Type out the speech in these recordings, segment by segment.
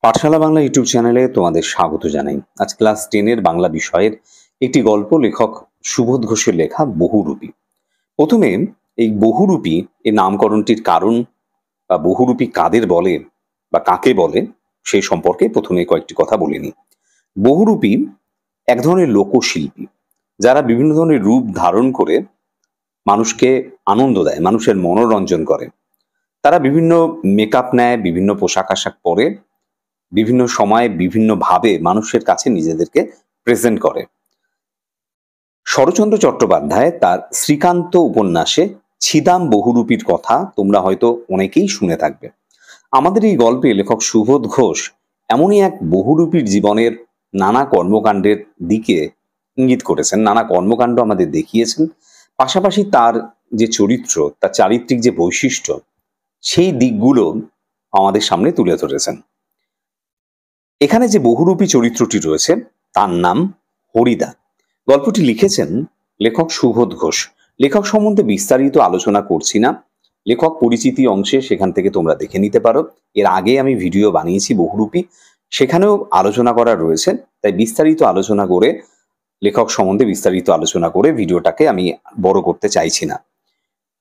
পাঠশালা Bangla YouTube চ্যানেলে তোমাদের স্বাগত জানাই। আজ ক্লাস 10 বাংলা বিষয়ের একটি গল্প, লেখক সুবোধ ঘোষের লেখা বহুরূপী। প্রথমে এই বহুরূপী এর নামকরণটির কারণ বা বহুরূপী কাদের বলে বা কাকে বলে সেই সম্পর্কে প্রথমে কয়েকটি কথা বলে নিই। বহুরূপী এক ধরনের লোকশিল্পী যারা বিভিন্ন ধরনের রূপ ধারণ করে মানুষকে আনন্দ দেয়, মানুষের মনোরঞ্জন করে। তারা বিভিন্ন মেকআপ নেয়, বিভিন্ন পোশাক আশাক পরে, বিভিন্ন সময়ে বিভিন্নভাবে মানুষের কাছে নিজেদেরকে প্রেজেন্ট করে। শরৎচন্দ্র চট্টোপাধ্যায় তার শ্রীকান্ত উপন্যাসে ছিদাম বহুরূপীর কথা তোমরা হয়তো অনেকেই শুনে থাকবে। আমাদের এই গল্পে লেখক সুবোধ ঘোষ এমনই এক বহুরূপীর জীবনের নানা কর্মকাণ্ডের দিকে ইঙ্গিত করেছেন, নানা কর্মকাণ্ড আমাদের দেখিয়েছেন। পাশাপাশি তার যে চরিত্র, তার চারিত্রিক যে বৈশিষ্ট্য, সেই দিকগুলো আমাদের সামনে তুলে ধরেছেন। এখানে যে বহুরূপী চরিত্রটি রয়েছে তার নাম হরিদা। গল্পটি লিখেছেন লেখক সুবোধ ঘোষ। লেখক সম্বন্ধে বিস্তারিত আলোচনা করছি না, লেখক পরিচিতি অংশে সেখান থেকে তোমরা দেখে নিতে পারো। এর আগে আমি ভিডিও বানিয়েছি বহুরূপী, সেখানেও আলোচনা করা রয়েছে, তাই বিস্তারিত আলোচনা করে লেখক সম্বন্ধে বিস্তারিত আলোচনা করে ভিডিওটাকে আমি বড় করতে চাইছি না।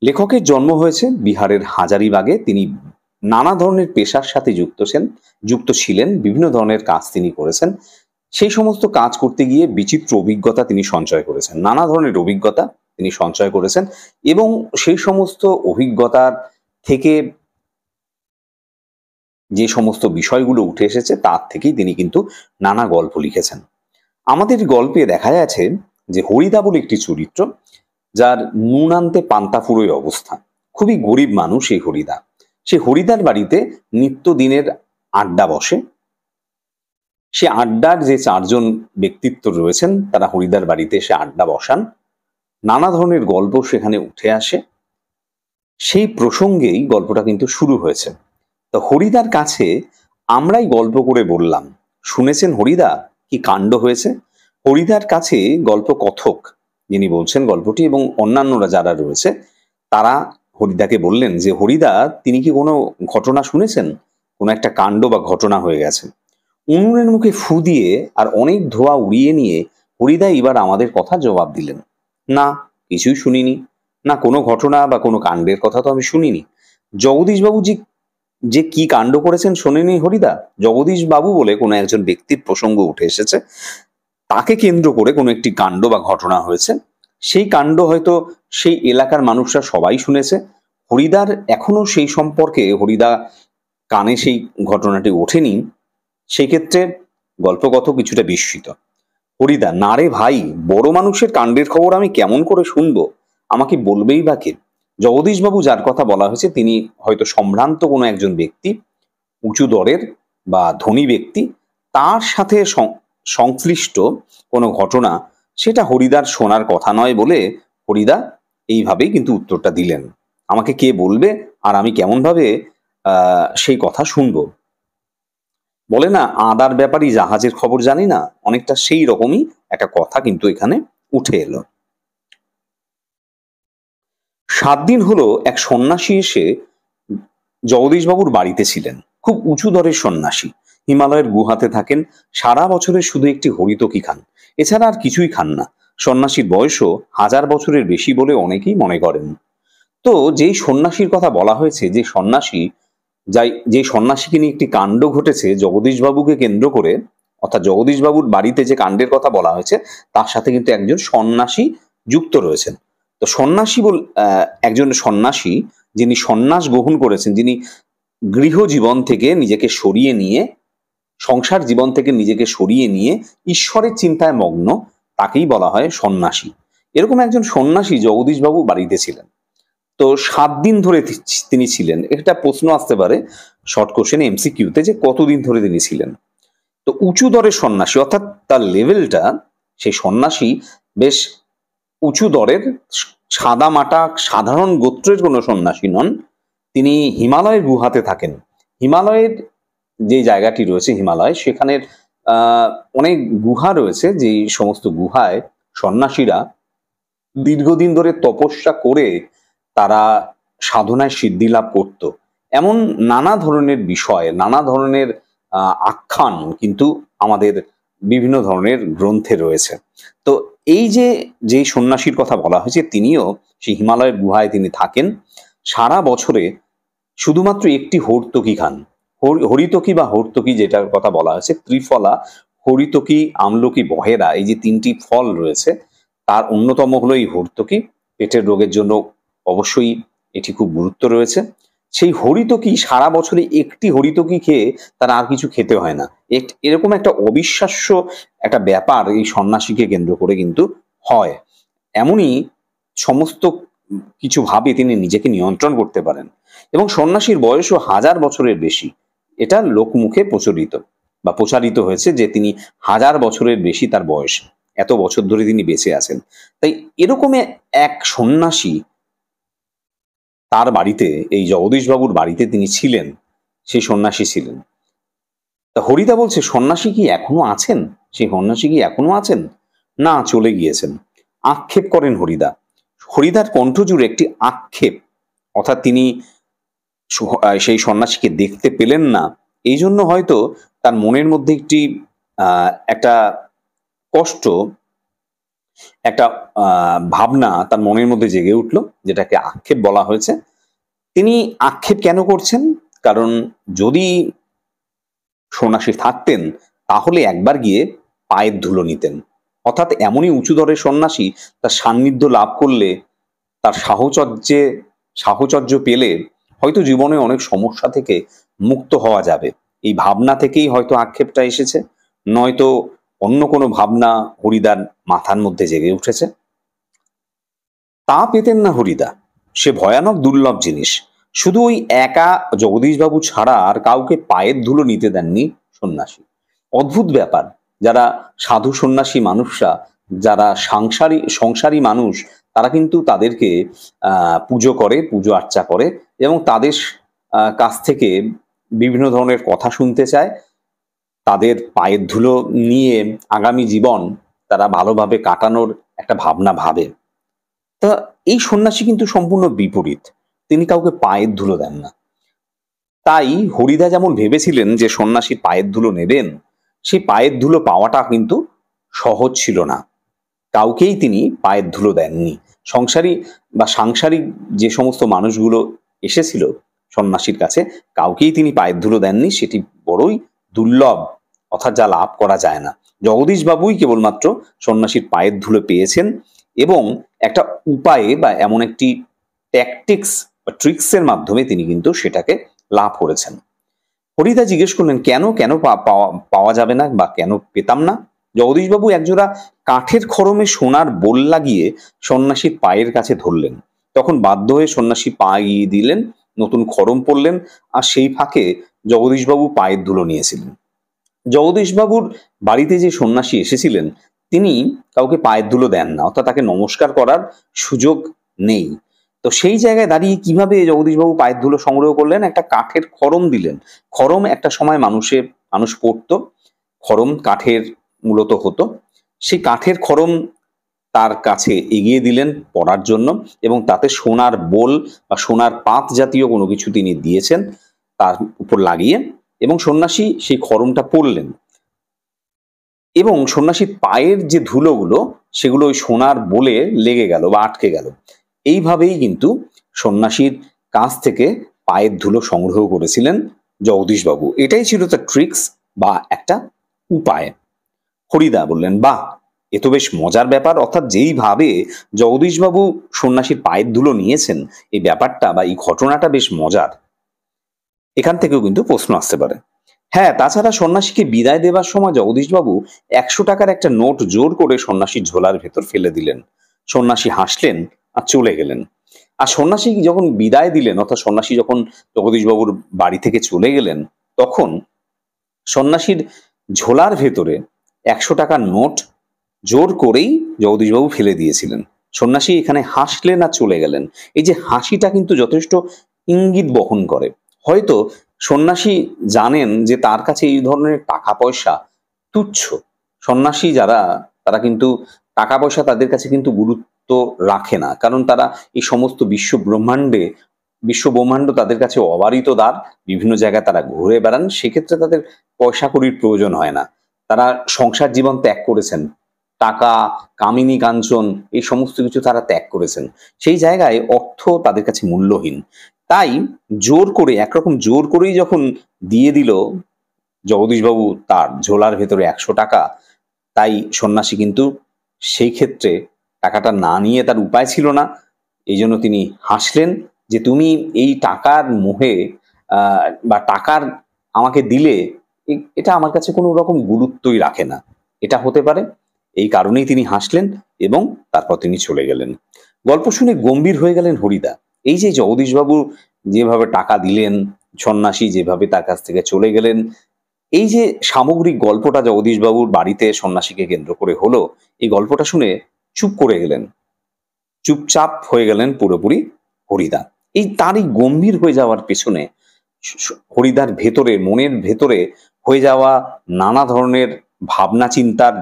লেখকের জন্ম হয়েছে বিহারের হাজারিবাগে। তিনি নানা ধরনের পেশার সাথে যুক্ত ছিলেন, বিভিন্ন ধরনের কাজ তিনি করেছেন। সেই সমস্ত কাজ করতে গিয়ে বিচিত্র অভিজ্ঞতা তিনি সঞ্চয় করেছেন, নানা ধরনের অভিজ্ঞতা তিনি সঞ্চয় করেছেন, এবং সেই সমস্ত অভিজ্ঞতার থেকে যে সমস্ত বিষয়গুলো উঠে এসেছে তার থেকেই তিনি কিন্তু নানা গল্প লিখেছেন। আমাদের গল্পে দেখা যাচ্ছে যে হরিদা বলে একটি চরিত্র, যার নুন আনতে পান্তা ফুরোয় অবস্থা। খুবই গরিব মানুষ এই হরিদা। সে হরিদার বাড়িতে নিত্যদিনের আড্ডা বসে। সে আড্ডার যে 4 জন ব্যক্তিত্ব রয়েছেন তারা হরিদার বাড়িতে এসে আড্ডা বসান, নানা ধরনের গল্প সেখানে উঠে আসে। সেই প্রসঙ্গেই গল্পটা কিন্তু শুরু হয়েছে। তো হরিদার কাছে আমরাই গল্প করে বললাম, শুনেছেন হরিদা কি কাণ্ড হয়েছে। হরিদার কাছে গল্প কথক যিনি বলছেন গল্পটি এবং অন্যান্যরা যারা রয়েছে তারা হরিদাকে বললেন যে হরিদা তিনি কি কোনো ঘটনা শুনেছেন, কোনো একটা কাণ্ড বা ঘটনা হয়ে গেছে। উনুনের মুখে ফু দিয়ে আর অনেক ধোঁয়া উড়িয়ে নিয়ে হরিদা এবার আমাদের কথা জবাব দিলেন, না কিছুই শুনিনি, না কোনো ঘটনা বা কোনো কাণ্ডের কথা তো আমি শুনিনি। জগদীশবাবু যে কি কাণ্ড করেছেন শোনেনি হরিদা? জগদীশবাবু বলে কোনো একজন ব্যক্তির প্রসঙ্গ উঠে এসেছে, তাকে কেন্দ্র করে কোনো একটি কাণ্ড বা ঘটনা হয়েছে। সেই কাণ্ড হয়তো সেই এলাকার মানুষরা সবাই শুনেছে। হরিদার এখনো সেই সম্পর্কে হরিদা কানে সেই ঘটনাটি ওঠেনি। সেই ক্ষেত্রে গল্পকথক কিছুটা বিস্মিত। হরিদা, না রে ভাই, বড় মানুষের কাণ্ডের খবর আমি কেমন করে শুনবো, আমাকে বলবেই বা কে? জগদীশবাবু যার কথা বলা হয়েছে তিনি হয়তো সম্ভ্রান্ত কোনো একজন ব্যক্তি, উঁচু দরের বা ধনী ব্যক্তি, তার সাথে সংশ্লিষ্ট কোনো ঘটনা, সেটা হরিদার শোনার কথা নয় বলে হরিদা এইভাবেই কিন্তু উত্তরটা দিলেন। আমাকে কে বলবে আর আমি কেমন ভাবে সেই কথা শুনবো? বলে না, আদার ব্যাপারই জাহাজের খবর জানি না, অনেকটা সেই রকমই একটা কথা কিন্তু এখানে উঠে এলো। 7 দিন হলো এক সন্ন্যাসী এসে জগদীশবাবুর বাড়িতে ছিলেন। খুব উঁচু দরের সন্ন্যাসী, হিমালয়ের গুহাতে থাকেন, সারা বছরে শুধু একটি হরিতকি খান, এছাড়া আর কিছুই খান না। সন্ন্যাসীর বয়সও 1000 বছরের বেশি বলে অনেকেই মনে করেন। তো যেই সন্ন্যাসীর কথা বলা হয়েছে, যে সন্ন্যাসীকে নিয়ে একটি কাণ্ড ঘটেছে জগদীশবাবুকে কেন্দ্র করে, অর্থাৎ জগদীশবাবুর বাড়িতে যে কাণ্ডের কথা বলা হয়েছে তার সাথে কিন্তু একজন সন্ন্যাসী যুক্ত রয়েছেন। তো একজন সন্ন্যাসী যিনি সন্ন্যাস গ্রহণ করেছেন, যিনি গৃহজীবন থেকে নিজেকে সরিয়ে নিয়ে, সংসার জীবন থেকে নিজেকে সরিয়ে নিয়ে ঈশ্বরের চিন্তায় মগ্ন, তাকেই বলা হয় সন্ন্যাসী। এরকম একজন সন্ন্যাসী জগদীশবাবু বাড়িতে ছিলেন। তো 7 দিন ধরে তিনি ছিলেন। একটা প্রশ্ন আসতে পারে শর্ট কোশ্চেন এমসিকিউতে যে কতদিন ধরে তিনি ছিলেন। তো উঁচু দরের সন্ন্যাসী, অর্থাৎ তার লেভেলটা, সেই সন্ন্যাসী বেশ উঁচু দরের, সাদা মাটা সাধারণ গোত্রের কোনো সন্ন্যাসী নন। তিনি হিমালয়ের গুহাতে থাকেন। হিমালয়ের যে জায়গাটি রয়েছে হিমালয়, সেখানের অনেক গুহা রয়েছে, যে সমস্ত গুহায় সন্ন্যাসীরা দীর্ঘদিন ধরে তপস্যা করে তারা সাধনায় সিদ্ধি লাভ করত। এমন নানা ধরনের বিষয়, নানা ধরনের আখ্যান কিন্তু আমাদের বিভিন্ন ধরনের গ্রন্থে রয়েছে। তো এই যেই সন্ন্যাসীর কথা বলা হয়েছে, তিনিও সেই হিমালয়ের গুহায় তিনি থাকেন। সারা বছরে শুধুমাত্র একটি হর্তকি খান। হরিতকি বা হর্তকি যেটার কথা বলা হয়েছে, ত্রিফলা, হরিতকি, আমলকি, বহেরা, এই যে তিনটি ফল রয়েছে তার অন্যতম হলো এই হর্তকি। পেটের রোগের জন্য অবশ্যই এটি খুব গুরুত্ব রয়েছে। সেই হরিতকি সারা বছরে একটি হরিতকি খেয়ে তার আর কিছু খেতে হয় না। এরকম একটা অবিশ্বাস্য একটা ব্যাপার এই সন্ন্যাসীকে কেন্দ্র করে কিন্তু হয়। এমনই সমস্ত কিছু ভাবে তিনি নিজেকে নিয়ন্ত্রণ করতে পারেন। এবং সন্ন্যাসীর বয়সও 1000 বছরের বেশি। এটা লোকমুখে প্রচারিত হয়েছে যে তিনি 1000 বছরের বেশি তার বয়স। এত বছর ধরে তিনি বেঁচে আছেন। তাই এরকম এক সন্ন্যাসী তার বাড়িতে, এই জগদীশবাবুর বাড়িতে তিনি ছিলেন, সেই সন্ন্যাসী ছিলেন। তা হরিদা বলছে, সন্ন্যাসী কি এখনো আছেন? সেই সন্ন্যাসী কি এখনো আছেন? না, চলে গিয়েছেন। আক্ষেপ করেন হরিদা। হরিদার কণ্ঠ জুড়ে একটি আক্ষেপ, অর্থাৎ তিনি সেই সন্ন্যাসীকে দেখতে পেলেন না, এই জন্য হয়তো তার মনের মধ্যে একটা কষ্ট, একটা ভাবনা তার মনের মধ্যে জেগে উঠল, যেটাকে আক্ষেপ বলা হয়েছে। তিনি আক্ষেপ কেন করছেন? কারণ যদি সন্ন্যাসী থাকতেন তাহলে একবার গিয়ে পায়ের ধুলো নিতেন। অর্থাৎ এমনই উঁচু দরের সন্ন্যাসী, তার সান্নিধ্য লাভ করলে, তার সাহচর্য পেলে হয়তো জীবনে অনেক সমস্যা থেকে মুক্ত হওয়া যাবে। এই ভাবনা থেকেই হয়তো আক্ষেপটা এসেছে, নয়তো অন্য কোনো ভাবনা হরিদার মাথার মধ্যে জেগে উঠেছে। তা পেতেন না হরিদা। সে ভয়ানক দুর্লভ জিনিস। শুধু ওই একা জগদীশবাবু ছাড়া আর কাউকে পায়ের ধুলো নিতে দেননি সন্ন্যাসী। অদ্ভুত ব্যাপার। যারা সাধু সন্ন্যাসী মানুষরা, যারা সংসারী মানুষ, তারা কিন্তু তাদেরকে পুজো করে, পুজো আর্চা করে এবং তাদের কাছ থেকে বিভিন্ন ধরনের কথা শুনতে চায়। তাদের পায়ের ধুলো নিয়ে আগামী জীবন তারা ভালোভাবে কাটানোর একটা ভাবনা ভাবে। তা এই সন্ন্যাসী কিন্তু সম্পূর্ণ বিপরীত। তিনি কাউকে পায়ের ধুলো দেন না। তাই হরিদা যেমন ভেবেছিলেন যে সন্ন্যাসী পায়ের ধুলো নেবেন, সেই পায়ের ধুলো পাওয়াটা কিন্তু সহজ ছিল না। কাউকেই তিনি পায়ের ধুলো দেননি। সাংসারিক যে সমস্ত মানুষগুলো এসেছিল সন্ন্যাসীর কাছে, কাউকেই তিনি পায়ের ধুলো দেননি। সেটি বড়ই দুর্লভ, অর্থাৎ যা লাভ করা যায় না। জগদীশবাবুই কেবলমাত্র সন্ন্যাসীর পায়ের ধুলো পেয়েছেন এবং একটা উপায়ে বা এমন একটি ট্যাকটিক্স বা ট্রিক্সের মাধ্যমে তিনি কিন্তু সেটাকে লাভ করেছেন। হরিদা জিজ্ঞেস করলেন, কেন কেন পাওয়া যাবে না বা কেন পেতাম না? জগদীশবাবু একজোড়া কাঠের খড়মে সোনার বোল লাগিয়ে সন্ন্যাসীর পায়ের কাছে ধরলেন। তখন বাধ্য হয়ে সন্ন্যাসী পা এগিয়ে দিলেন, নতুন খড়ম পরলেন, আর সেই ফাঁকে জগদীশবাবু পায়ের ধুলো নিয়েছিলেন। জগদীশবাবুর বাড়িতে যে সন্ন্যাসী এসেছিলেন তিনি কাউকে পায়ের ধুলো দেন না, অর্থাৎ তাকে নমস্কার করার সুযোগ নেই। তো সেই জায়গায় দাঁড়িয়ে কিভাবে জগদীশবাবু পায়ের ধুলো সংগ্রহ করলেন? একটা কাঠের খড়ম দিলেন। খড়ম একটা সময় মানুষ পরতো, খড়ম কাঠের মূলত হতো। সেই কাঠের খড়ম তার কাছে এগিয়ে দিলেন পরার জন্য এবং তাতে সোনার বোল বা সোনার পাত জাতীয় কোনো কিছু তিনি দিয়েছেন তার উপর লাগিয়ে, এবং সন্ন্যাসী সেই খড়মটা পরলেন এবং সন্ন্যাসীর পায়ের যে ধুলোগুলো সেগুলো ওই সোনার বোলে লেগে গেল বা আটকে গেল। এইভাবেই কিন্তু সন্ন্যাসীর কাছ থেকে পায়ের ধুলো সংগ্রহ করেছিলেন জগদীশবাবু। এটাই ছিল তার ট্রিক্স বা একটা উপায়। হরিদা বললেন, বাহ, এ তো বেশ মজার ব্যাপার। অর্থাৎ যেইভাবে জগদীশবাবু সন্ন্যাসীর পায়ের ধুলো নিয়েছেন, এই ব্যাপারটা বা এই ঘটনাটা বেশ মজার। এখান থেকেও কিন্তু প্রশ্ন আসতে পারে। হ্যাঁ, তাছাড়া সন্ন্যাসীকে বিদায় দেবার সময় জগদীশবাবু 100 টাকার একটা নোট জোর করে সন্ন্যাসীর ঝোলার ভেতর ফেলে দিলেন। সন্ন্যাসী হাসলেন আর চলে গেলেন। আর সন্ন্যাসী যখন বিদায় দিলেন, অর্থাৎ সন্ন্যাসী যখন জগদীশবাবুর বাড়ি থেকে চলে গেলেন, তখন সন্ন্যাসীর ঝোলার ভেতরে 100 টাকার নোট জোর করেই জগদীশবাবু ফেলে দিয়েছিলেন। সন্ন্যাসী এখানে হাসলেন আর চলে গেলেন। এই যে হাসিটা কিন্তু যথেষ্ট ইঙ্গিত বহন করে। হয়তো সন্ন্যাসী জানেন যে তার কাছে এই ধরনের টাকা পয়সা তুচ্ছ। সন্ন্যাসী যারা, তারা কিন্তু টাকা পয়সা তাদের কাছে কিন্তু গুরুত্ব রাখে না, কারণ তারা এই সমস্ত বিশ্ব ব্রহ্মাণ্ডে বিশ্ব ব্রহ্মাণ্ড তাদের কাছে অবারিত দ্বার, বিভিন্ন জায়গায় তারা ঘুরে বেড়ান, সেক্ষেত্রে তাদের পয়সা কড়ির প্রয়োজন হয় না। তারা সংসার জীবন ত্যাগ করেছেন, টাকা, কামিনী কাঞ্চন এই সমস্ত কিছু তারা ত্যাগ করেছেন। সেই জায়গায় অর্থ তাদের কাছে মূল্যহীন। তাই জোর করে, একরকম জোর করেই যখন দিয়ে দিল জগদীশবাবু তার ঝোলার ভেতরে 100 টাকা, তাই সন্ন্যাসী কিন্তু সেই ক্ষেত্রে টাকাটা না নিয়ে তার উপায় ছিল না। এই জন্য তিনি হাসলেন যে, তুমি এই টাকার মোহে বা টাকার আমাকে দিলে, এটা আমার কাছে কোনো রকম গুরুত্বই রাখে না, এটা হতে পারে। এই কারণেই তিনি হাসলেন এবং তারপর তিনি চলে গেলেন। গল্প শুনে গম্ভীর হয়ে গেলেন হরিদা। এই যে জগদীশবাবু যেভাবে টাকা দিলেন, সন্ন্যাসী যেভাবে তার কাছ থেকে চলে গেলেন, এই যে সামগ্রিক গল্পটা জগদীশবাবুর বাড়িতে সন্ন্যাসীকে কেন্দ্র করে হলো, এই গল্পটা শুনে চুপ করে গেলেন, চুপচাপ হয়ে গেলেন পুরোপুরি হরিদা। এই তারই গম্ভীর হয়ে যাওয়ার পেছনে হরিদার ভেতরে, মনের ভেতরে হয়ে যাওয়া নানা ধরনের ভাবনা চিন্তার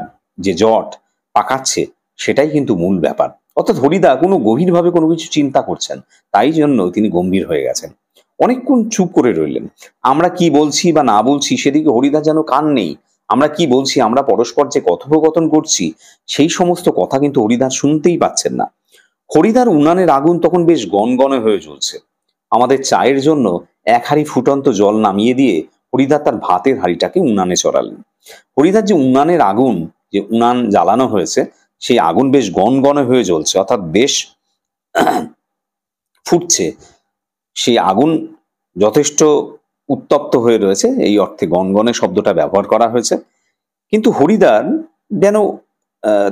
যে জট পাকাচ্ছে, সেটাই কিন্তু মূল ব্যাপার। অর্থাৎ হরিদা কোনো গভীরভাবে কোনো কিছু চিন্তা করছেন, তাই জন্য তিনি গম্ভীর হয়ে গেছেন। অনেকক্ষণ চুপ করে রইলেন। আমরা কি বলছি বা না বলছি সেদিকে হরিদা যেন কান নেই। আমরা কি বলছি, আমরা পরস্পর যে কথোপকথন করছি, সেই সমস্ত কথা কিন্তু হরিদা শুনতেই পাচ্ছেন না। হরিদার উনানের আগুন তখন বেশ গনগনে হয়ে জ্বলছে। আমাদের চায়ের জন্য 1 হাঁড়ি ফুটন্ত জল নামিয়ে দিয়ে হরিদা তার ভাতের হাঁড়িটাকে উনানে চড়ালেন। হরিদার যে উনানের আগুন, যে উনান জ্বালানো হয়েছে, সেই আগুন বেশ গনগনে হয়ে জ্বলছে, অর্থাৎ বেশ ফুটছে। সেই আগুন যথেষ্ট উত্তপ্ত হয়ে রয়েছে, এই অর্থে গনগনে শব্দটা ব্যবহার করা হয়েছে। কিন্তু হরিদার যেন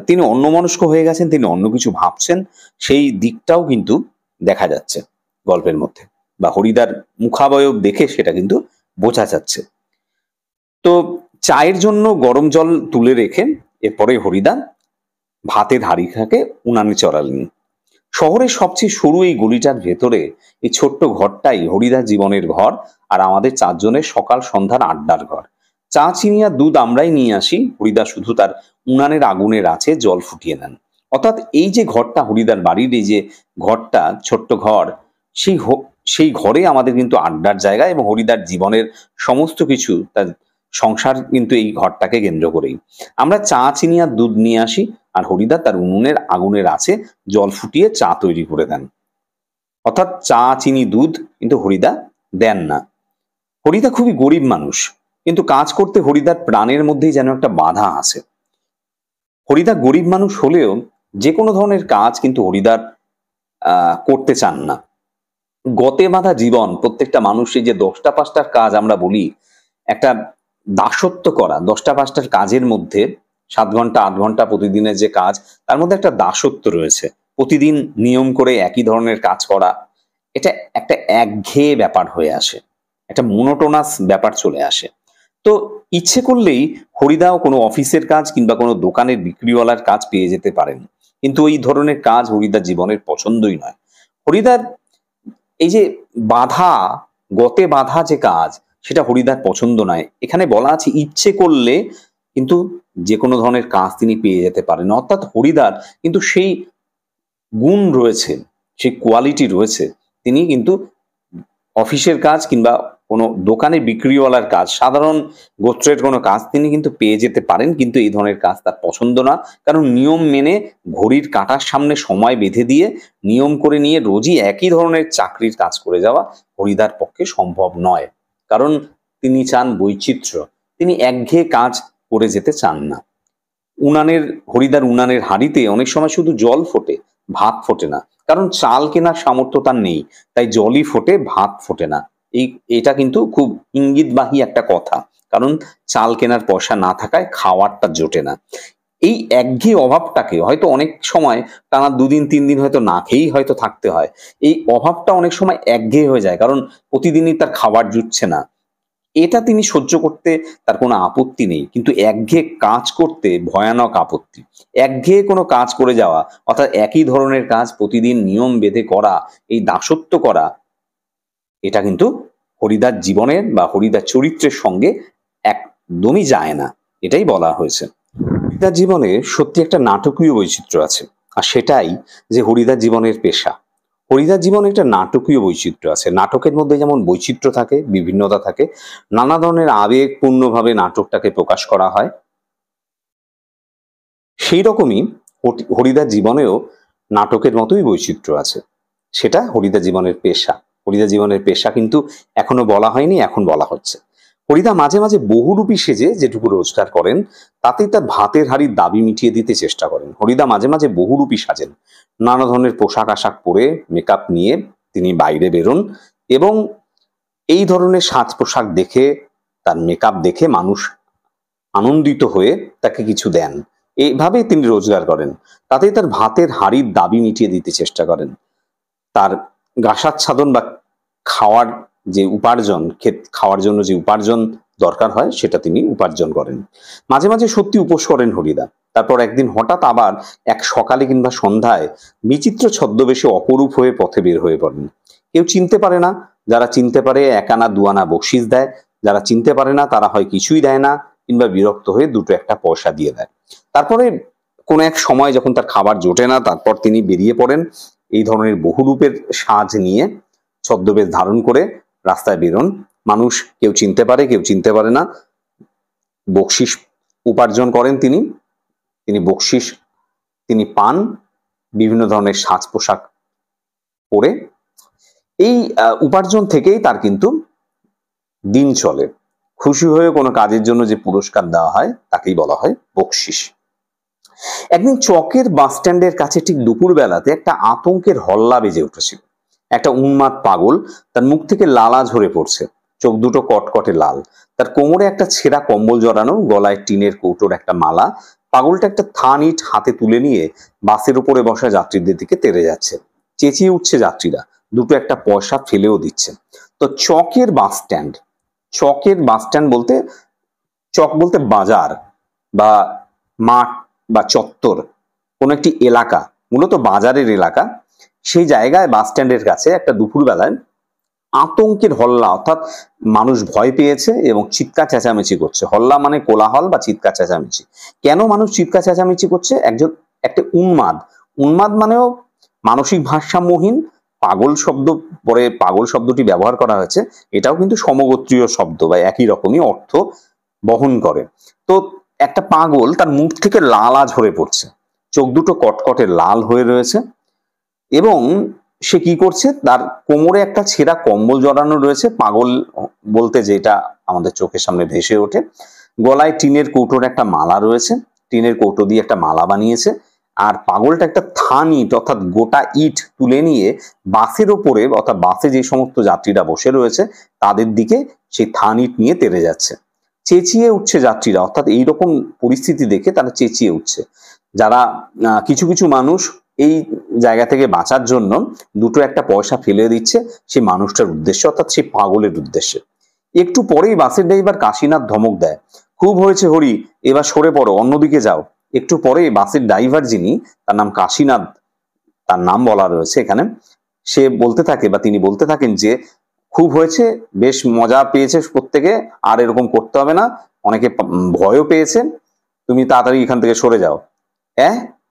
তিনি অন্যমনস্ক হয়ে গেছেন, তিনি অন্য কিছু ভাবছেন, সেই দিকটাও কিন্তু দেখা যাচ্ছে গল্পের মধ্যে, বা হরিদার মুখাবয়ব দেখে সেটা কিন্তু বোঝা যাচ্ছে। তো চায়ের জন্য গরম জল তুলে রেখে এরপরে হরিদা ভাতের হাঁড়িটাকে উনানে চড়ালেন। শহরের সবচেয়ে সরু এই গলিটার ভেতরে এই ছোট্ট ঘরটাই হরিদার জীবনের ঘর, আর আমাদের 4 জনের সকাল সন্ধ্যার আড্ডার ঘর। চা, চিনি আর দুধ আমরাই নিয়ে আসি, হরিদা শুধু তার উনানের আগুনের আছে জল ফুটিয়ে নেন। অর্থাৎ এই যে ঘরটা, হরিদার বাড়ির এই যে ঘরটা, ছোট্ট ঘর, সেই ঘরে আমাদের কিন্তু আড্ডার জায়গা, এবং হরিদার জীবনের সমস্ত কিছু, তার সংসার কিন্তু এই ঘরটাকে কেন্দ্র করেই। আমরা চা, চিনি আর দুধ নিয়ে আসি, আর হরিদা তার উনুনের আগুনের আছে জল ফুটিয়ে চা তৈরি করে দেন। অর্থাৎ চা, চিনি, দুধ কিন্তু হরিদা দেন না। হরিদা খুবই গরিব মানুষ, কিন্তু কাজ করতে হরিদার প্রাণের মধ্যেই যেন একটা বাধা আছে। হরিদা গরিব মানুষ হলেও যে কোনো ধরনের কাজ কিন্তু হরিদার করতে চান না। গতে বাঁধা জীবন, প্রত্যেকটা মানুষের যে 10টা 5টার কাজ আমরা বলি, একটা দাসত্ব করা 10টা 5টার কাজের মধ্যে, 7 ঘন্টা 8 ঘন্টা প্রতিদিনের যে কাজ, তার মধ্যে একটা দাসত্ব রয়েছে। প্রতিদিন নিয়ম করে একই ধরনের কাজ করা, এটা একটা একঘেয়ে ব্যাপার হয়ে আসে, একটা মোনোটোনাস ব্যাপার চলে আসে। তো ইচ্ছে করলেই হরিদাও কোনো অফিসের কাজ কিংবা কোনো দোকানের বিক্রিওয়ালার কাজ পেয়ে যেতে পারেন, কিন্তু এই ধরনের কাজ হরিদার জীবনের পছন্দই নয়। হরিদার এই যে বাধা, গতে বাধা যে কাজ, সেটা হরিদার পছন্দ নয়। এখানে বলা আছে ইচ্ছে করলে কিন্তু যে কোনো ধরনের কাজ তিনি পেয়ে যেতে পারেন। অর্থাৎ হরিদার কিন্তু সেই গুণ রয়েছে, সেই কোয়ালিটি রয়েছে, তিনি কিন্তু অফিসের কাজ কিংবা কোনো দোকানে বিক্রিওয়ালার কাজ, সাধারণ গোত্রের কোনো কাজ তিনি কিন্তু পেয়ে যেতে পারেন, কিন্তু এই ধরনের কাজ তার পছন্দ না। কারণ নিয়ম মেনে ঘড়ির কাঁটার সামনে সময় বেঁধে দিয়ে নিয়ম করে নিয়ে রোজই একই ধরনের চাকরির কাজ করে যাওয়া হরিদার পক্ষে সম্ভব নয়। কারণ তিনি চান বৈচিত্র্য, তিনি একঘেয়ে কাজ করে যেতে চান না। হরিদার উনানের হাঁড়িতে অনেক সময় শুধু জল ফোটে, ভাত ফোটে না। কারণ চাল কেনার সামর্থ্য তার নেই, তাই জলই ফোটে, ভাত ফোটে না। এটা কিন্তু খুব ইঙ্গিতবাহী একটা কথা, কারণ চাল কেনার পয়সা না থাকায় খাওয়ারটা জোটে না। এই একঘেয়ে অভাবটাকে হয়তো অনেক সময় টানা 2 দিন 3 দিন হয়তো না খেয়েই হয়তো থাকতে হয়। এই অভাবটা অনেক সময় একঘেয়ে হয়ে যায়, কারণ প্রতিদিনই তার খাবার জুটছে না। এটা তিনি সহ্য করতে তার কোনো আপত্তি নেই, কিন্তু একঘেয়ে কাজ করতে ভয়ানক আপত্তি। একঘেয়ে কোনো কাজ করে যাওয়া, অর্থাৎ একই ধরনের কাজ প্রতিদিন নিয়ম বেঁধে করা, এই দাসত্ব করা, এটা কিন্তু হরিদার জীবনের বা হরিদার চরিত্রের সঙ্গে একদমই যায় না, এটাই বলা হয়েছে। হরিদার জীবনে সত্যি একটা নাটকীয় বৈচিত্র্য আছে, আর সেটাই যে হরিদার জীবনের পেশা। হরিদার জীবনে একটা নাটকীয় বৈচিত্র্য আছে। নাটকের মধ্যে যেমন বৈচিত্র্য থাকে, বিভিন্নতা থাকে, নানা ধরনের আবেগপূর্ণভাবে নাটকটাকে প্রকাশ করা হয়, সেই রকমই হরিদার জীবনেও নাটকের মতোই বৈচিত্র্য আছে। সেটা হরিদার জীবনের পেশা। হরিদার জীবনের পেশা কিন্তু এখনো বলা হয়নি, এখন বলা হচ্ছে। হরিদা মাঝে মাঝে বহুরূপী সেজে যেটুকু রোজগার করেন তাতেই তার ভাতের হাঁড়ির দাবি মিটিয়ে দিতে চেষ্টা করেন। হরিদা মাঝে মাঝে বহুরূপী সাজেন, নানা ধরনের পোশাক আশাক পরে মেকআপ নিয়ে তিনি বাইরে বেরোন, এবং এই ধরনের সাজ পোশাক দেখে, তার মেকআপ দেখে মানুষ আনন্দিত হয়ে তাকে কিছু দেন। এইভাবেই তিনি রোজগার করেন, তাতেই তার ভাতের হাঁড়ির দাবি মিটিয়ে দিতে চেষ্টা করেন। তার গাসাচ্ছাদন বা খাওয়ার যে উপার্জন, খাওয়ার জন্য যে উপার্জন দরকার হয় সেটা তিনি উপার্জন করেন। মাঝে মাঝে সত্যি উপোস করেন হরিদা। তারপর একদিন হঠাৎ আবার এক সকালে কিংবা সন্ধ্যায় বিচিত্র ছদ্মবেশে অপরূপ হয়ে পথে বের হয়ে পড়েন। কেউ চিনতে পারে না, যারা চিনতে পারে এক আনা দু আনা বকশিস দেয়, যারা চিনতে পারে না তারা হয় কিছুই দেয় না, কিংবা বিরক্ত হয়ে দুটো একটা পয়সা দিয়ে দেয়। তারপরে কোন এক সময় যখন তার খাবার জোটে না, তারপর তিনি বেরিয়ে পড়েন এই ধরনের বহুরূপের সাজ নিয়ে, ছদ্মবেশ ধারণ করে রাস্তায় বেরোন। মানুষ কেউ চিনতে পারে, কেউ চিনতে পারে না। বকশিস উপার্জন করেন তিনি, বকশিস তিনি পান বিভিন্ন ধরনের সাজ পোশাক পরে। এই উপার্জন থেকেই তার কিন্তু দিন চলে। খুশি হয়ে কোনো কাজের জন্য যে পুরস্কার দেওয়া হয় তাকেই বলা হয় বকশিস। একদিন চকের বাস স্ট্যান্ডের কাছে ঠিক দুপুর বেলাতে একটা আতঙ্কের হল্লা বেজে উঠেছিল। একটা উন্মাদ পাগল, তার মুখ থেকে লালা ঝরে পড়ছে, চোখ দুটো কটকটে লাল, তার কোমরে একটা ছেঁড়া কম্বল জড়ানো, গলায় টিনের কৌটোর একটা মালা। পাগলটা একটা থান ইট হাতে তুলে নিয়ে বাসের উপরে বসা যাত্রীদের দিকে তেড়ে যাচ্ছে। চেঁচিয়ে উঠছে যাত্রীরা, দুটো একটা পয়সা ফেলেও দিচ্ছে। তো চকের বাস স্ট্যান্ড, চকের বাস স্ট্যান্ড বলতে, চক বলতে বাজার বা মাঠ বা চত্বর, কোন একটি এলাকা, মূলত বাজারের এলাকা। সেই জায়গায় বাস স্ট্যান্ডের কাছে একটা দুপুর বেলায় আতঙ্কের হল্লা, অর্থাৎ মানুষ ভয় পেয়েছে এবং চিৎকার চেঁচামেচি করছে। হল্লা মানে কোলাহল বা চিৎকার চেঁচামেচি। কেন মানুষ চিৎকার চেঁচামেচি করছে? একটা উন্মাদ, উন্মাদ মানেও মানসিক ভারসাম্যহীন। পাগল শব্দ, পরে পাগল শব্দটি ব্যবহার করা হয়েছে, এটাও কিন্তু সমগোত্রীয় শব্দ বা একই রকমই অর্থ বহন করে। তো একটা পাগল, তার মুখ থেকে লালা ঝরে পড়ছে, চোখ দুটো কটকটে লাল হয়ে রয়েছে, এবং সে কি করছে, তার কোমরে একটা ছেঁড়া কম্বল জড়ানো রয়েছে, পাগল বলতে যেটা আমাদের চোখের সামনে ভেসে ওঠে। গলায় টিনের কৌটোর একটা মালা রয়েছে, টিনের কৌটো দিয়ে একটা মালা বানিয়েছে। আর পাগলটা একটা থান ইট, অর্থাৎ গোটা ইট তুলে নিয়ে বাসের ওপরে, অর্থাৎ বাসে যে সমস্ত যাত্রীরা বসে রয়েছে তাদের দিকে সেই থান ইট নিয়ে তেড়ে যাচ্ছে। চেঁচিয়ে উঠছে যাত্রীরা, অর্থাৎ এইরকম পরিস্থিতি দেখে তারা চেঁচিয়ে উঠছে। যারা কিছু কিছু মানুষ এই জায়গা থেকে বাঁচার জন্য দুটো একটা পয়সা ফেলে দিচ্ছে সেই মানুষটার উদ্দেশ্যে, অর্থাৎ সেই পাগলের উদ্দেশ্যে। একটু পরেই বাসের ড্রাইভার কাশীনাথ ধমক দেয়, খুব হয়েছে হরি, এবার সরে পড়ো, অন্যদিকে যাও। একটু পরে বাসের ড্রাইভার যিনি, তার নাম কাশীনাথ, তার নাম বলা রয়েছে এখানে, সে বলতে থাকে বা তিনি বলতে থাকেন যে খুব হয়েছে, বেশ মজা পেয়েছে প্রত্যেকে, আর এরকম করতে হবে না, অনেকে ভয়ও পেয়েছে, তুমি তাড়াতাড়ি এখান থেকে সরে যাও।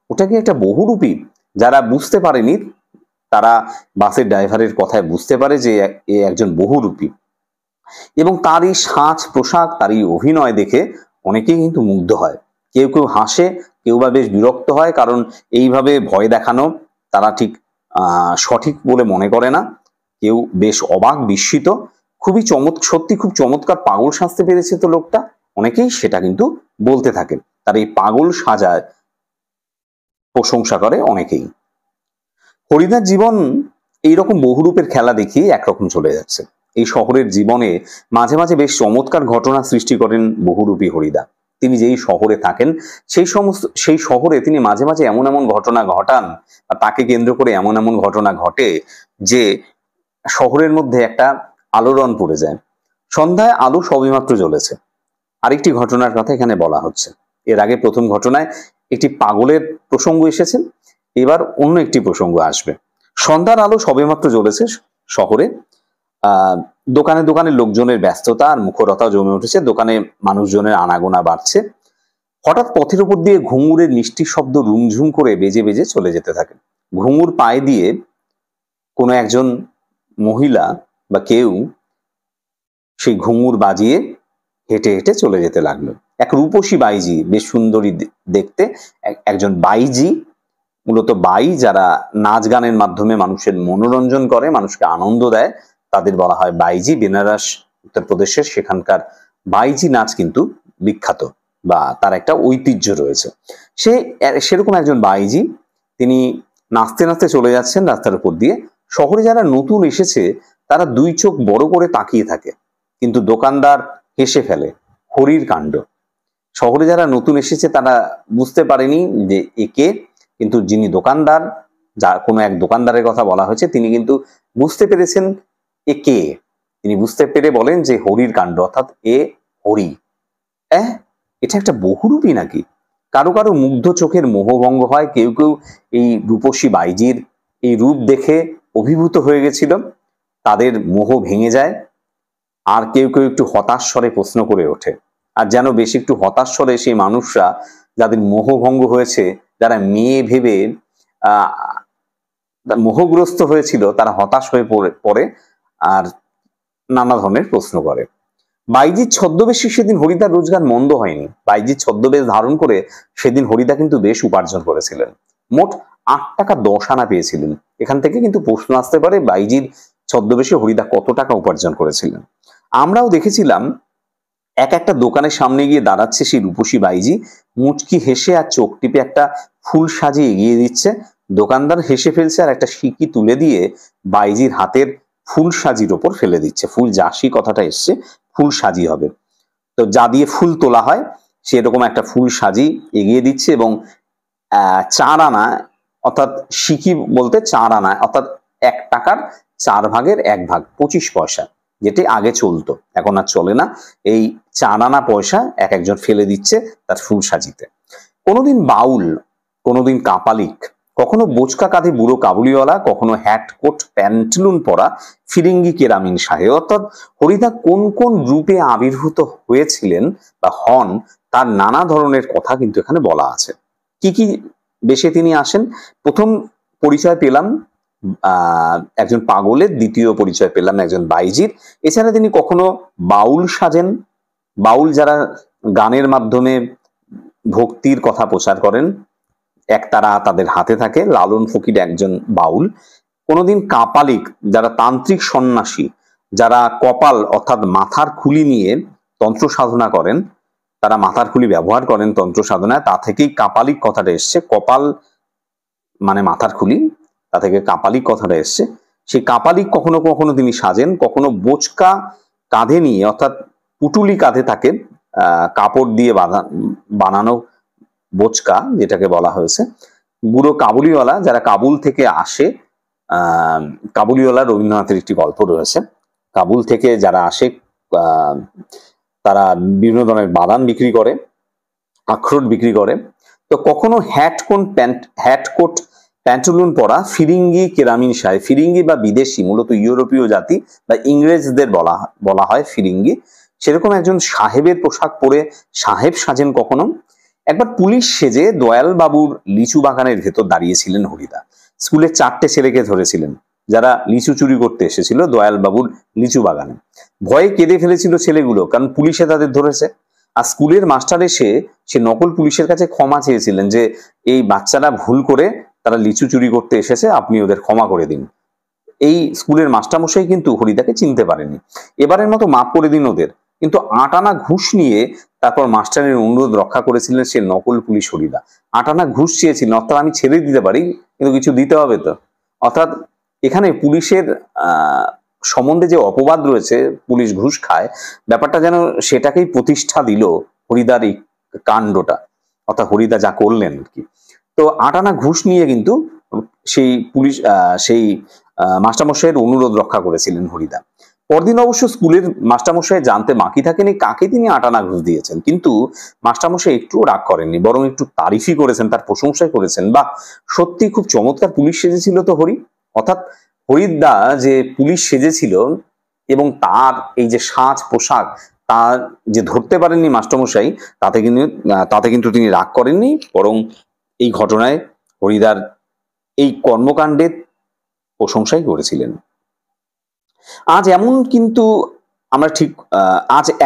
ওটা কি একটা বহুরূপী? যারা বুঝতে পারেনি তারা বাসের ড্রাইভারের কথায় বুঝতে পারে যে এ একজন বহুরূপী, এবং তার এই সাজ পোশাক, তার এই অভিনয় দেখে অনেকেই কিন্তু মুগ্ধ হয়। কেউ কেউ হাসে, কেউ বা বেশ বিরক্ত হয়, কারণ এইভাবে ভয় দেখানো তারা ঠিক সঠিক বলে মনে করে না। কেউ বেশ অবাক, বিস্মিত, খুবই সত্যি খুব চমৎকার পাগল সাজতে পেরেছে তো লোকটা, অনেকেই সেটা কিন্তু বলতে থাকে। তার এই পাগল সাজায় প্রশংসা করে অনেকেই। হরিদার জীবন এইরকম বহুরূপের খেলা দেখিয়ে একরকম চলে যাচ্ছে। এই শহরের জীবনে মাঝে মাঝে বেশ চমৎকার ঘটনা সৃষ্টি করেন বহুরূপী হরিদা। তিনি যেই শহরে থাকেন সেই শহরে তিনি মাঝে মাঝে এমন এমন ঘটনা ঘটান, বা তাকে কেন্দ্র করে এমন এমন ঘটনা ঘটে যে শহরের মধ্যে একটা আলোড়ন পড়ে যায়। সন্ধ্যায় আলো সবেমাত্র জ্বলেছে। আরেকটি ঘটনার কথা এখানে বলা হচ্ছে। এর আগে প্রথম ঘটনায় একটি পাগলের প্রসঙ্গ এসেছে, এবার অন্য একটি প্রসঙ্গ আসবে। সন্ধ্যার আলো সবেমাত্র জ্বলেছে শহরে। দোকানে দোকানে লোকজনের ব্যস্ততা আর মুখরতা জমে উঠেছে, দোকানে মানুষজনের আনাগোনা বাড়ছে। হঠাৎ পথের উপর দিয়ে ঘুঙুরের মিষ্টি শব্দ রুমঝুম করে বেজে বেজে চলে যেতে থাকে। ঘুঙুর পায়ে দিয়ে কোনো একজন মহিলা বা কেউ সেই ঘুঙুর বাজিয়ে হেঁটে হেঁটে চলে যেতে লাগলো। এক রূপসী বাইজি, বেশ সুন্দরী দেখতে একজন বাইজি, মূলত বাই যারা নাচ গানের মাধ্যমে মানুষের মনোরঞ্জন করে, মানুষকে আনন্দ দেয়, তাদের বলা হয় বাইজি। বেনারস উত্তরপ্রদেশের সেখানকার বাইজি নাচ কিন্তু বিখ্যাত বা তার একটা ঐতিহ্য রয়েছে। সেরকম একজন বাইজি, তিনি নাচতে নাচতে চলে যাচ্ছেন রাস্তার উপর দিয়ে। শহরে যারা নতুন এসেছে তারা দুই চোখ বড় করে তাকিয়ে থাকে, কিন্তু দোকানদার হেসে ফেলে। হরির কাণ্ড। শহরে যারা নতুন এসেছে তারা বুঝতে পারেনি যে একে, কিন্তু যিনি দোকানদার, যা কোনো এক দোকানদারের কথা বলা হয়েছে, তিনি কিন্তু বুঝতে পেরেছেন এ কে। তিনি বুঝতে পেরে বলেন যে হরির কাণ্ড, অর্থাৎ এ হরি। এটা একটা বহুরূপী নাকি? কারো কারো মুগ্ধ চোখের মোহভঙ্গ হয়, কেউ কেউ এই রূপসী বাইজির এই রূপ দেখে অভিভূত হয়ে গেছিল, তাদের মোহ ভেঙে যায়। আর কেউ কেউ একটু হতাশ স্বরে প্রশ্ন করে ওঠে। আর যেন বেশি একটু হতাশ স্বরে সেই মানুষরা, যাদের মোহভঙ্গ হয়েছে, যারা মেয়ে ভেবে মোহগ্রস্ত হয়েছিল, তারা হতাশ হয়ে পড়ে আর নানা ধরনের প্রশ্ন করে। বাইজির ছদ্মবেশে সেদিন হরিদার রোজগার মন্দ হয়নি। বাইজির ছদ্মবেশ ধারণ করে সেদিন হরিদা কিন্তু বেশ উপার্জন করেছিলেন। মোট 8 টাকা 10 আনা পেয়েছিলেন। এখান থেকে কিন্তু প্রশ্ন আসতে পারে, বাইজির ছদ্মবেশে হরিদা কত টাকা উপার্জন করেছিলেন। আমরাও দেখেছিলাম একটা দোকানের সামনে গিয়ে দাঁড়াচ্ছে সেই রূপসী বাইজি, মুচকি হেসে আর চোখ টিপে একটা ফুল সাজিয়ে এগিয়ে দিচ্ছে। দোকানদার হেসে ফেলছে আর একটা সিকি তুলে দিয়ে বাইজির হাতের ফুল সাজির ওপর ফেলে দিচ্ছে। ফুল জাসি কথাটা এসছে, ফুল সাজি হবে। তো যা দিয়ে ফুল তোলা হয় সেরকম একটা ফুল সাজি এগিয়ে দিচ্ছে, এবং 4 আনা, অর্থাৎ সিকি বলতে 4 আনা, অর্থাৎ 1 টাকার 4 ভাগের 1 ভাগ, 25 পয়সা, যেটি আগে চলতো, এখন আর চলে না। এই 4 আনা পয়সা একজন ফেলে দিচ্ছে তার ফুল সাজিতে। কোনোদিন বাউল, কোনোদিন কাপালিক, কখনো বোচকা কাঁধে বুড়ো কাবুলিওয়ালা, কখনো হ্যাট কোট প্যান্টলুন পরা ফিরিঙ্গি কেরামিন সাহেব। অর্থাৎ হরিদা কোন কোন রূপে আবির্ভূত হয়েছিলেন বা হন, তার নানা ধরনের কথা কিন্তু এখানে বলা আছে। কি কি বেশে তিনি আসেন? প্রথম পরিচয় পেলাম একজন পাগলের, দ্বিতীয় পরিচয় পেলাম একজন বাইজির। এছাড়া তিনি কখনো বাউল সাজেন, বাউল যারা গানের মাধ্যমে ভক্তির কথা প্রচার করেন, একতারা তাদের হাতে থাকে, লালন ফকির একজন বাউল। কোনোদিন কাপালিক, যারা তান্ত্রিক সন্ন্যাসী, যারা কপাল অর্থাৎ মাথার খুলি নিয়ে তন্ত্র সাধনা করেন, তারা মাথার খুলি ব্যবহার করেন তন্ত্র সাধনায়, তা থেকেই কাপালিক কথাটা এসছে। কপাল মানে মাথার খুলি, তা থেকে কাপালিক কথাটা এসছে। সেই কাপালিক কখনো কখনো তিনি সাজেন, কখনো বোচকা কাঁধে নিয়ে, অর্থাৎ পুটুলি কাঁধে থাকে, কাপড় দিয়ে বানানো বোচকা যেটাকে বলা হয়েছে। বুড়ো কাবুলিওয়ালা, যারা কাবুল থেকে আসে, কাবুলিওয়ালা রবীন্দ্রনাথের একটি গল্প রয়েছে। কাবুল থেকে যারা আসে তারা বিভিন্ন ধরনের বাদাম বিক্রি করে, আখরোট বিক্রি করে। তো কখনো হ্যাট কোট প্যান্টুলুন পরা ফিরিঙ্গি কেরামিন সাহেব, ফিরিঙ্গি বা বিদেশি, মূলত ইউরোপীয় জাতি বা ইংরেজদের বলা হয় ফিরিঙ্গি, সেরকম একজন সাহেবের পোশাক পরে সাহেব সাজেন কখনো। একবার পুলিশ সেজে দয়াল বাবুর লিচু বাগানের ভেতর দাঁড়িয়েছিলেন হরিদা। স্কুলের 4টে ছেলেকে ধরেছিলেন যারা লিচু চুরি করতে এসেছিল দয়াল বাবুর লিচু বাগানে। ভয়ে কেঁদে ফেলেছিল ছেলেগুলো, কারণ পুলিশে তাদের ধরেছে। আর স্কুলের মাস্টার এসে সে নকল পুলিশের কাছে ক্ষমা চেয়েছিলেন যে এই বাচ্চারা ভুল করে তারা লিচু চুরি করতে এসেছে, আপনি ওদের ক্ষমা করে দিন। এই স্কুলের মাস্টারমশাই কিন্তু হরিদাকে চিনতে পারেনি, এবারের মতো মাফ করে দিন ওদের। কিন্তু 8 আনা ঘুষ নিয়ে তারপর মাস্টারের অনুরোধ রক্ষা করেছিলেন সে নকল পুলিশ হরিদা। 8 আনা ঘুষ চেয়েছিলেন, অর্থাৎ আমি ছেড়ে দিতে পারি কিন্তু কিছু দিতে হবে তো। অর্থাৎ এখানে পুলিশের সম্বন্ধে যে অপবাদ রয়েছে, পুলিশ ঘুষ খায়, ব্যাপারটা যেন সেটাকেই প্রতিষ্ঠা দিল হরিদার এই কাণ্ডটা, অর্থাৎ হরিদা যা করলেন আর কি। তো 8 আনা ঘুষ নিয়ে কিন্তু সেই পুলিশ সেই মাস্টারমশাইয়ের অনুরোধ রক্ষা করেছিলেন হরিদা। পরদিন অবশ্য স্কুলের মাস্টারমশাই জানতে বাকি থাকেনি কাকে তিনি 8 আনা ঘুষ দিয়েছেন, কিন্তু মাস্টারমশাই একটুও রাগ করেননি, বরং একটু তারিফই করেছেন, তার প্রশংসাই করেছেন। বা সত্যি খুব চমৎকার পুলিশ সেজেছিল তো হরি। অর্থাৎ হরিদা যে পুলিশ সেজেছিল এবং তার এই যে সাজ পোশাক, তার যে ধরতে পারেননি মাস্টারমশাই, তাতে কিন্তু তিনি রাগ করেননি, বরং এই ঘটনায় হরিদার এই কর্মকাণ্ডে প্রশংসাই করেছিলেন। আজ এমন কিন্তু আমরা ঠিক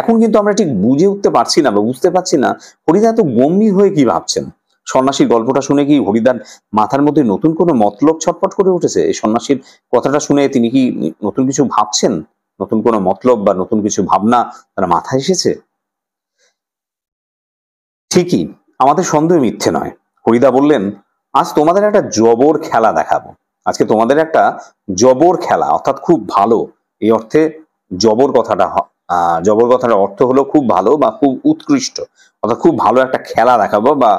এখন কিন্তু আমরা ঠিক বুঝে উঠতে পারছি না বা বুঝতে পারছি না হরিদা এত গম্ভীর হয়ে কি ভাবছেন। সন্ন্যাসীর গল্পটা শুনে কি হরিদার মাথার মধ্যে নতুন কোনো মতলব ছটফট করে উঠেছে? এই সন্ন্যাসীর কথাটা শুনে তিনি কি নতুন কিছু ভাবছেন? নতুন কোনো মতলব বা নতুন কিছু ভাবনা তার মাথায় এসেছে? ঠিকই, আমাদের সন্দেহ মিথ্যে নয়। হরিদা বললেন, আজ তোমাদের একটা জবর খেলা দেখাবো। আজকে তোমাদের একটা জবর খেলা, অর্থাৎ খুব ভালো। এই অর্থে জবর কথাটা জবর কথাটার অর্থ হলো খুব ভালো বা খুব উৎকৃষ্ট, অর্থাৎ খুব ভালো একটা খেলা দেখাবো বা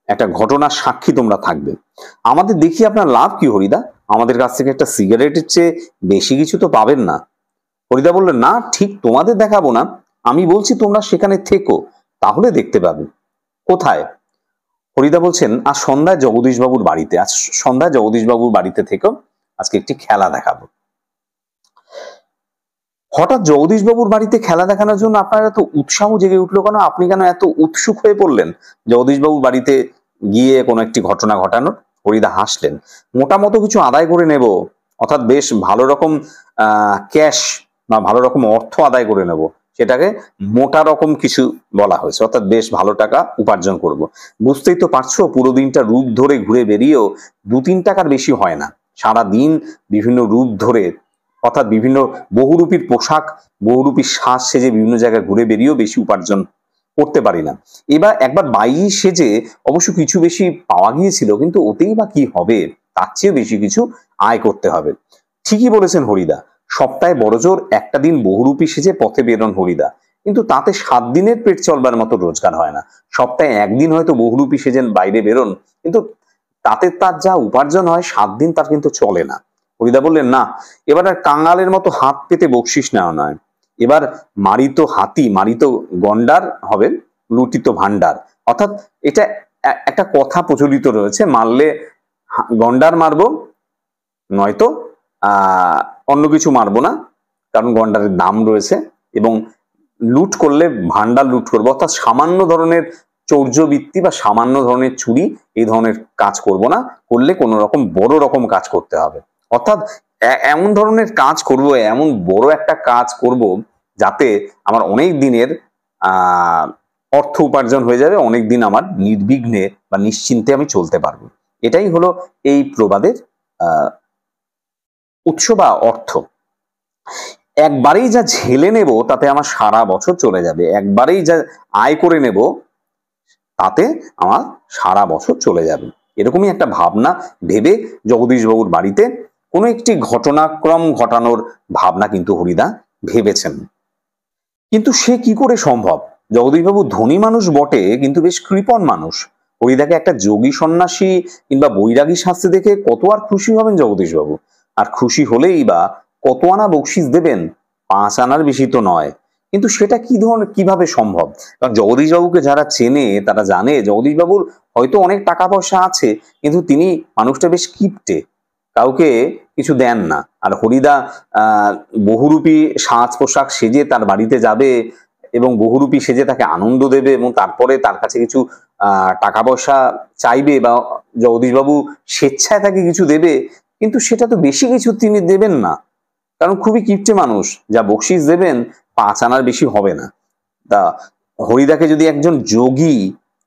একটা ঘটনার সাক্ষী তোমরা থাকবে। আমাদের দেখি আপনার লাভ কি হরিদা? আমাদের কাছ থেকে একটা সিগারেটের চেয়ে বেশি কিছু তো পাবেন না। হরিদা বললেন, না, ঠিক তোমাদের দেখাবো না, আমি বলছি তোমরা সেখানে থেকো, তাহলে দেখতে পাবে। কোথায়? হরিদা বলছেন, আজ সন্ধ্যায় জগদীশবাবুর বাড়িতে। আজ সন্ধ্যায় জগদীশবাবুর বাড়িতে থেকেও আজকে একটি খেলা দেখাবো। হঠাৎ জগদীশবাবুর বাড়িতে খেলা দেখানোর জন্য আপনার এত উৎসাহ জেগে উঠলো কেন? আপনি কেন এত উৎসুক হয়ে পড়লেন জগদীশবাবুর বাড়িতে গিয়ে কোনো একটি ঘটনা ঘটানোর? হরিদা হাসলেন। মোটামতো কিছু আদায় করে নেব, অর্থাৎ বেশ ভালো রকম ক্যাশ বা ভালো রকম অর্থ আদায় করে নেব, সেটাকে মোটা রকম কিছু বলা হয়েছে, অর্থাৎ বেশ ভালো টাকা উপার্জন করব। বুঝতেই তো পারছো, পুরো দিনটা রূপ ধরে ঘুরে বেরিয়েও 2-3 টাকার বেশি হয় না। সারা দিন বিভিন্ন রূপ ধরে, অর্থাৎ বিভিন্ন বহুরূপীর পোশাক, বহুরূপীর সাজ সেজে বিভিন্ন জায়গায় ঘুরে বেরিয়েও বেশি উপার্জন করতে পারি না। এবার একবার বাইরে সেজে অবশ্য কিছু বেশি পাওয়া গিয়েছিল, কিন্তু ওতেই বা কি হবে? তার চেয়ে বেশি কিছু আয় করতে হবে। ঠিকই বলেছেন হরিদা, সপ্তাহে বড়জোর একটা দিন বহুরূপী সেজে পথে বেরোন হরিদা, কিন্তু তাতে 7 দিনের পেট চলবার মতো রোজগার হয় না। সপ্তাহে একদিন হয়তো বহুরূপী সেজেন বাইরে বেরোন, কিন্তু তাতে তার যা উপার্জন হয় 7 দিন তার কিন্তু চলে না। হরিদা বললেন, না, এবার আর কাঙালের মতো হাত পেতে বকশিস নেওয়া নয়। এবার মারিত হাতি মারিত গন্ডার হবে লুটিত ভান্ডার। অর্থাৎ এটা একটা কথা প্রচলিত রয়েছে, মারলে গন্ডার মারবো, নয়তো অন্য কিছু মারবো না, কারণ গন্ডারের দাম রয়েছে, এবং লুট করলে ভান্ডার লুট করবো, অর্থাৎ সামান্য ধরনের চৌর্যবৃত্তি বা সামান্য ধরনের চুরি, এই ধরনের কাজ করব না, করলে কোনো রকম বড় রকম কাজ করতে হবে। অর্থাৎ এমন ধরনের কাজ করব, এমন বড় একটা কাজ করব যাতে আমার অনেক দিনের অর্থ উপার্জন হয়ে যাবে, অনেক দিন আমার নির্বিঘ্নে বা নিশ্চিন্তে আমি চলতে পারবো। এটাই হলো এই প্রবাদের উৎস বা অর্থ। একবারেই যা ঝেলে নেব তাতে আমার সারা বছর চলে যাবে, একবারেই যা আয় করে নেব তাতে আমার সারা বছর চলে যাবে। এরকমই একটা ভাবনা ভেবে জগদীশবাবুর বাড়িতে কোনো একটি ঘটনাক্রম ঘটানোর ভাবনা কিন্তু হরিদা ভেবেছেন। কিন্তু সে কি করে সম্ভব? জগদীশবাবু ধনী মানুষ বটে, কিন্তু বেশ কৃপণ মানুষ। হরিদাকে একটা যোগী সন্ন্যাসী কিংবা বৈরাগী শাস্তি দেখে কত আর খুশি হবেন জগদীশবাবু? আর খুশি হলেই বা কত আনা বকশিস দেবেন? 5 আনার বেশি তো নয়। কিন্তু সেটা কি ধরনের, কিভাবে সম্ভব? কারণ জগদীশবাবুকে যারা চেনে তারা জানে জগদীশবাবুর হয়তো অনেক টাকা পয়সা আছে, কিন্তু তিনি মানুষটা বেশ কিপটে, কাউকে কিছু দেন না। আর হরিদা বহুরূপী সাজ পোশাক সেজে তার বাড়িতে যাবে এবং বহুরূপী সেজে তাকে আনন্দ দেবে এবং তারপরে তার কাছে কিছু টাকা পয়সা চাইবে বা জগদীশবাবু স্বেচ্ছায় তাকে কিছু দেবে, কিন্তু সেটা তো বেশি কিছু তিনি দেবেন না, কারণ খুবই কিপটে মানুষ। যা বকশিস দেবেন 5 আনার বেশি হবে না। তা হরিদাকে যদি একজন যোগী,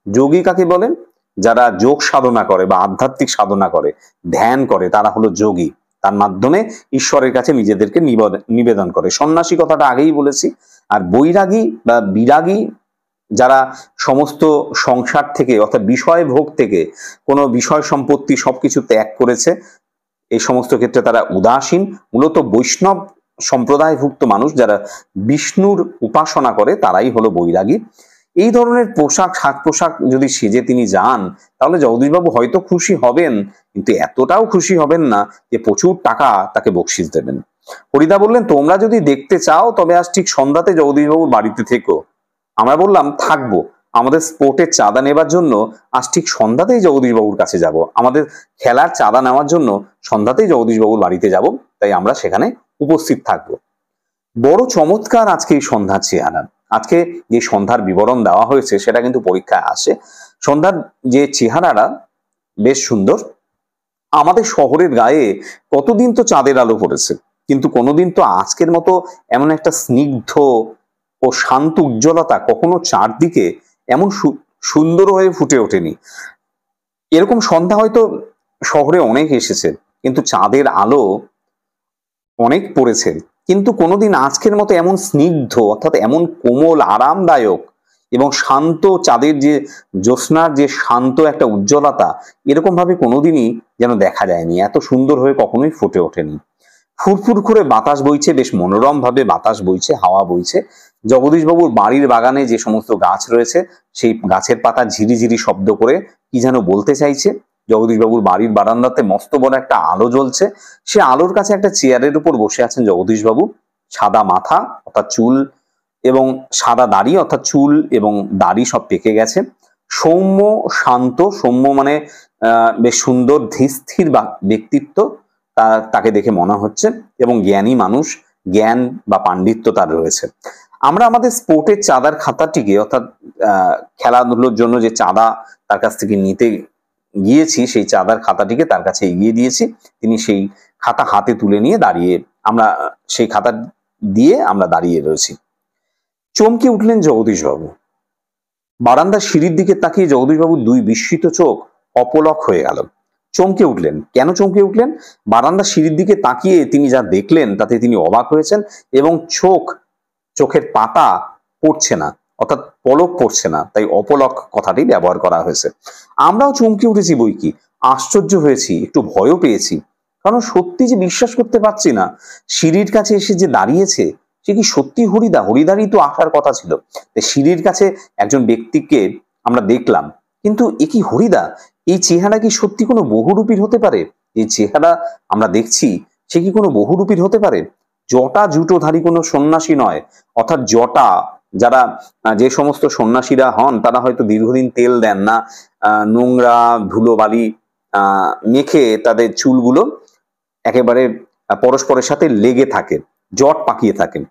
যোগী কাকে বলেন? যারা যোগ সাধনা করে বা আধ্যাত্মিক সাধনা করে, ধ্যান করে, তারা হলো যোগী। তার মাধ্যমে ঈশ্বরের কাছে নিজেদেরকে নিবেদন করে। সন্ন্যাসী কথাটা আগেই বলেছি। আর বৈরাগী বা বিরাগী যারা সমস্ত সংসার থেকে, অর্থাৎ বিষয় ভোগ থেকে, কোনো বিষয় সম্পত্তি সবকিছু ত্যাগ করেছে, এই সমস্ত ক্ষেত্রে তারা উদাসীন, মূলত বৈষ্ণব সম্প্রদায়ভুক্ত মানুষ যারা বিষ্ণুর উপাসনা করে, তারাই হলো বৈরাগী। এই ধরনের পোশাক, সাজ পোশাক যদি সেজে তিনি যান, তাহলে জগদীশবাবু হয়তো খুশি হবেন, কিন্তু এতটাও খুশি হবেন না যে প্রচুর টাকা তাকে বকশিস দেবেন। হরিদা বললেন, তোমরা যদি দেখতে চাও তবে আজ ঠিক সন্ধ্যাতে জগদীশবাবুর বাড়িতে থেকো। আমরা বললাম, থাকবো। আমাদের স্পোর্টের চাঁদা নেবার জন্য আজ ঠিক সন্ধ্যাতেই জগদীশবাবুর কাছে যাব। আমাদের খেলার চাঁদা নেওয়ার জন্য সন্ধ্যাতেই জগদীশবাবুর বাড়িতে যাব, তাই আমরা সেখানে উপস্থিত থাকবো। বড় চমৎকার আজকে এই সন্ধ্যার চেহারা। আজকে যে সন্ধ্যার বিবরণ দেওয়া হয়েছে সেটা কিন্তু পরীক্ষায় আসে। সন্ধ্যার যে চেহারাটা বেশ সুন্দর, আমাদের শহরের গায়ে কতদিন তো চাঁদের আলো পড়েছে, কিন্তু কোনোদিন তো আজকের মতো এমন একটা স্নিগ্ধ ও শান্ত উজ্জ্বলতা কখনো চারদিকে এমন সুন্দর হয়ে ফুটে ওঠেনি। এরকম সন্ধ্যা হয়তো শহরে অনেক এসেছে, কিন্তু চাঁদের আলো অনেক পড়েছে, কিন্তু কোনোদিন আজকের মতো এমন স্নিগ্ধ অর্থাৎ এমন কোমল আরামদায়ক এবং শান্ত চাঁদের যে জ্যোৎস্নার যে শান্ত একটা উজ্জ্বলতা এরকম ভাবে কোনোদিনই যেন দেখা যায়নি। এত সুন্দর হয়ে কখনোই ফুটে ওঠেনি। ফুরফুর করে বাতাস বইছে, বেশ মনোরম ভাবে বাতাস বইছে, হাওয়া বইছে। জগদীশবাবুর বাড়ির বাগানে যে সমস্ত গাছ রয়েছে সেই গাছের পাতা ঝিরিঝিরি শব্দ করে কি যেন বলতে চাইছে। জগদীশবাবুর বাড়ির বারান্দাতে মস্ত বড় একটা আলো জ্বলছে, সে আলোর কাছে একটা চেয়ারের উপর বসে আছেন জগদীশবাবু। সাদা মাথা অর্থাৎ চুল এবং সাদা দাড়ি অর্থাৎ চুল এবং দাড়ি সব পেকে গেছে। সৌম্য শান্ত, সৌম্য মানে বেশ সুন্দর ধীরস্থির ব্যক্তিত্ব তাকে দেখে মনে হচ্ছে, এবং জ্ঞানী মানুষ, জ্ঞান বা পাণ্ডিত্য তার রয়েছে। আমরা আমাদের স্পোর্টের চাঁদার খাতাটিকে অর্থাৎ খেলাধুলোর জন্য যে চাঁদা তার কাছ থেকে নিতে গিয়েছি সেই চাঁদার খাতাটিকে তার কাছে এগিয়ে দিয়েছি। তিনি সেই খাতা হাতে তুলে নিয়ে দাঁড়িয়ে, আমরা সেই খাতা দিয়ে আমরা দাঁড়িয়ে রয়েছি। চমকে উঠলেন জগদীশবাবু। বারান্দার সিঁড়ির দিকে তাকিয়ে জগদীশবাবুর দুই বিস্মিত চোখ অপলক হয়ে গেল। চমকে উঠলেন। কেন চমকে উঠলেন? বারান্দার সিঁড়ির দিকে তাকিয়ে তিনি যা দেখলেন তাতে তিনি অবাক হয়েছেন, এবং চোখের পাতা পড়ছে না, অর্থাৎ পলক পড়ছে না, তাই অপলক কথাটি ব্যবহার করা হয়েছে। আমরাও চমকে উঠেছি বই কি, আশ্চর্য হয়েছি, একটু ভয়ও পেয়েছি, কারণ সত্যি যে বিশ্বাস করতে পারছি না সিঁড়ির কাছে এসে যে দাঁড়িয়েছে সে কি সত্যি হরিদা? হরিদারই তো আসার কথা ছিল। সিঁড়ির কাছে একজন ব্যক্তিকে আমরা দেখলাম, কিন্তু এ কি হরিদা? এই চেহারা কি সত্যি কোনো বহুরূপীর হতে পারে? এই চেহারা আমরা দেখছি সে কি কোনো বহুরূপীর হতে পারে? জটা জুটোধারী কোনো সন্ন্যাসী নয়, অর্থাৎ জটা যারা যে সমস্ত সন্ন্যাসীরা হন তারা হয়তো দীর্ঘদিন তেল দেন না, নোংরা ধুলোবালি মেখে তাদের চুলগুলো একেবারে পরস্পরের সাথে লেগে থাকে, জট পাকিয়ে থাকেন,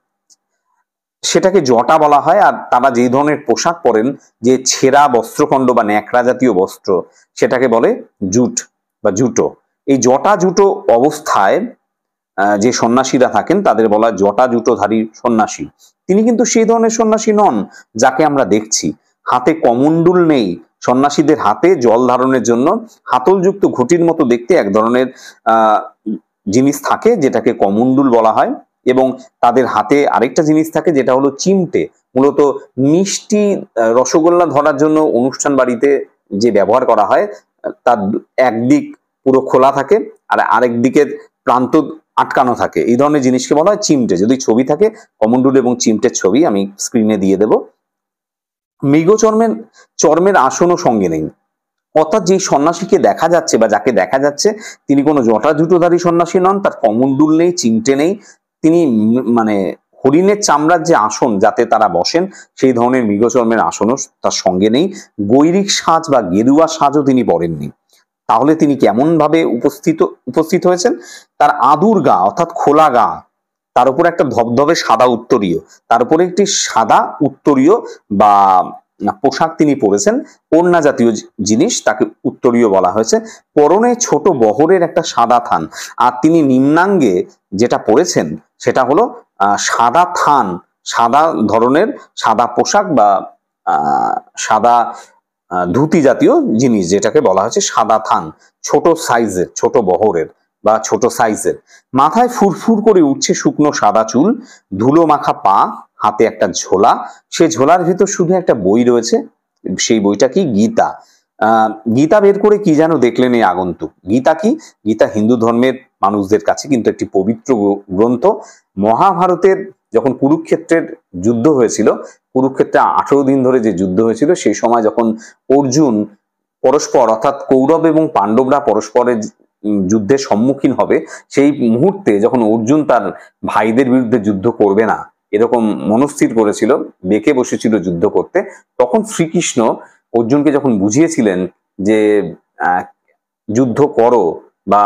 সেটাকে জটা বলা হয়। আর তারা যেই ধরনের পোশাক পরেন, যে ছেঁড়া বস্ত্রখণ্ড বা ন্যাকড়া জাতীয় বস্ত্র, সেটাকে বলে জুট বা জুটো। এই জটা জুটো অবস্থায় যে সন্ন্যাসীরা থাকেন তাদের বলা জটা জুটোধারী সন্ন্যাসী। তিনি কিন্তু সেই ধরনের সন্ন্যাসী নন যাকে আমরা দেখছি। হাতে কমণ্ডুল নেই, সন্ন্যাসীদের হাতে জল ধারণের জন্য হাতলযুক্ত ঘটির মতো দেখতে এক ধরনের জিনিস থাকে যেটাকে কমণ্ডুল বলা হয়, এবং তাদের হাতে আরেকটা জিনিস থাকে যেটা হলো চিমটে। মূলত মিষ্টি রসগোল্লা ধরার জন্য অনুষ্ঠান বাড়িতে যে ব্যবহার করা হয় তার একদিক পুরো খোলা থাকে আর আরেক দিকের প্রান্ত আটকানো থাকে, এই ধরনের জিনিসকে বলা হয় চিমটে। যদি ছবি থাকে কমণ্ডুল এবং চিমটের ছবি আমি স্ক্রিনে দিয়ে দেব। মৃগচর্মের আসনও সঙ্গে নেই, অর্থাৎ যে সন্ন্যাসীকে দেখা যাচ্ছে বা যাকে দেখা যাচ্ছে তিনি কোনো জটা জুটোধারী সন্ন্যাসী নন, তার কমণ্ডুল নেই, চিমটে নেই। তিনি মানে হরিণের চামড়ার যে আসন যাতে তারা বসেন সেই ধরনের মৃগচর্মের আসনও তার সঙ্গে নেই। গৈরিক সাজ বা গেরুয়া সাজও তিনি পরেননি। তাহলে তিনি কেমন ভাবে উপস্থিত হয়েছেন? তার আদুর গা অর্থাৎ খোলা গা, তার উপর একটা ধবধবে সাদা উত্তরীয়, তার উপরে একটি সাদা উত্তরীয় বা পোশাক তিনি পরেছেন, ওড়না জাতীয় জিনিস, তাকে উত্তরীয় বলা হয়েছে। পরনে ছোট বহরের একটা সাদা থান, আর তিনি নিম্নাঙ্গে যেটা পরেছেন সেটা হলো সাদা থান, সাদা ধরনের সাদা পোশাক বা সাদা ধুতি জাতীয় জিনিস, যেটাকে বলা হচ্ছে সাদা থান, ছোট সাইজের, ছোট বহরের বা ছোট সাইজের। মাথায় ফুরফুর করে উঠছে শুকনো সাদা চুল, ধুলো মাখা পা, হাতে একটা ঝোলা, সে ঝোলার ভিতর শুধু একটা বই রয়েছে। সেই বইটা কি? গীতা। গীতা বের করে কি যেন দেখলেন এই আগন্তুক। গীতা কি? গীতা হিন্দু ধর্মের মানুষদের কাছে কিন্তু একটি পবিত্র গ্রন্থ। মহাভারতের যখন কুরুক্ষেত্রের যুদ্ধ হয়েছিল, কুরুক্ষেত্রে 18 দিন ধরে যে যুদ্ধ হয়েছিল, সেই সময় যখন অর্জুন পরস্পর অর্থাৎ কৌরব এবং পাণ্ডবরা পরস্পরের যুদ্ধের সম্মুখীন হবে, সেই মুহূর্তে যখন অর্জুন তার ভাইদের বিরুদ্ধে যুদ্ধ করবে না এরকম মনস্থির করেছিল, বেঁকে বসেছিল যুদ্ধ করতে, তখন শ্রীকৃষ্ণ অর্জুনকে যখন বুঝিয়েছিলেন যে যুদ্ধ করো, বা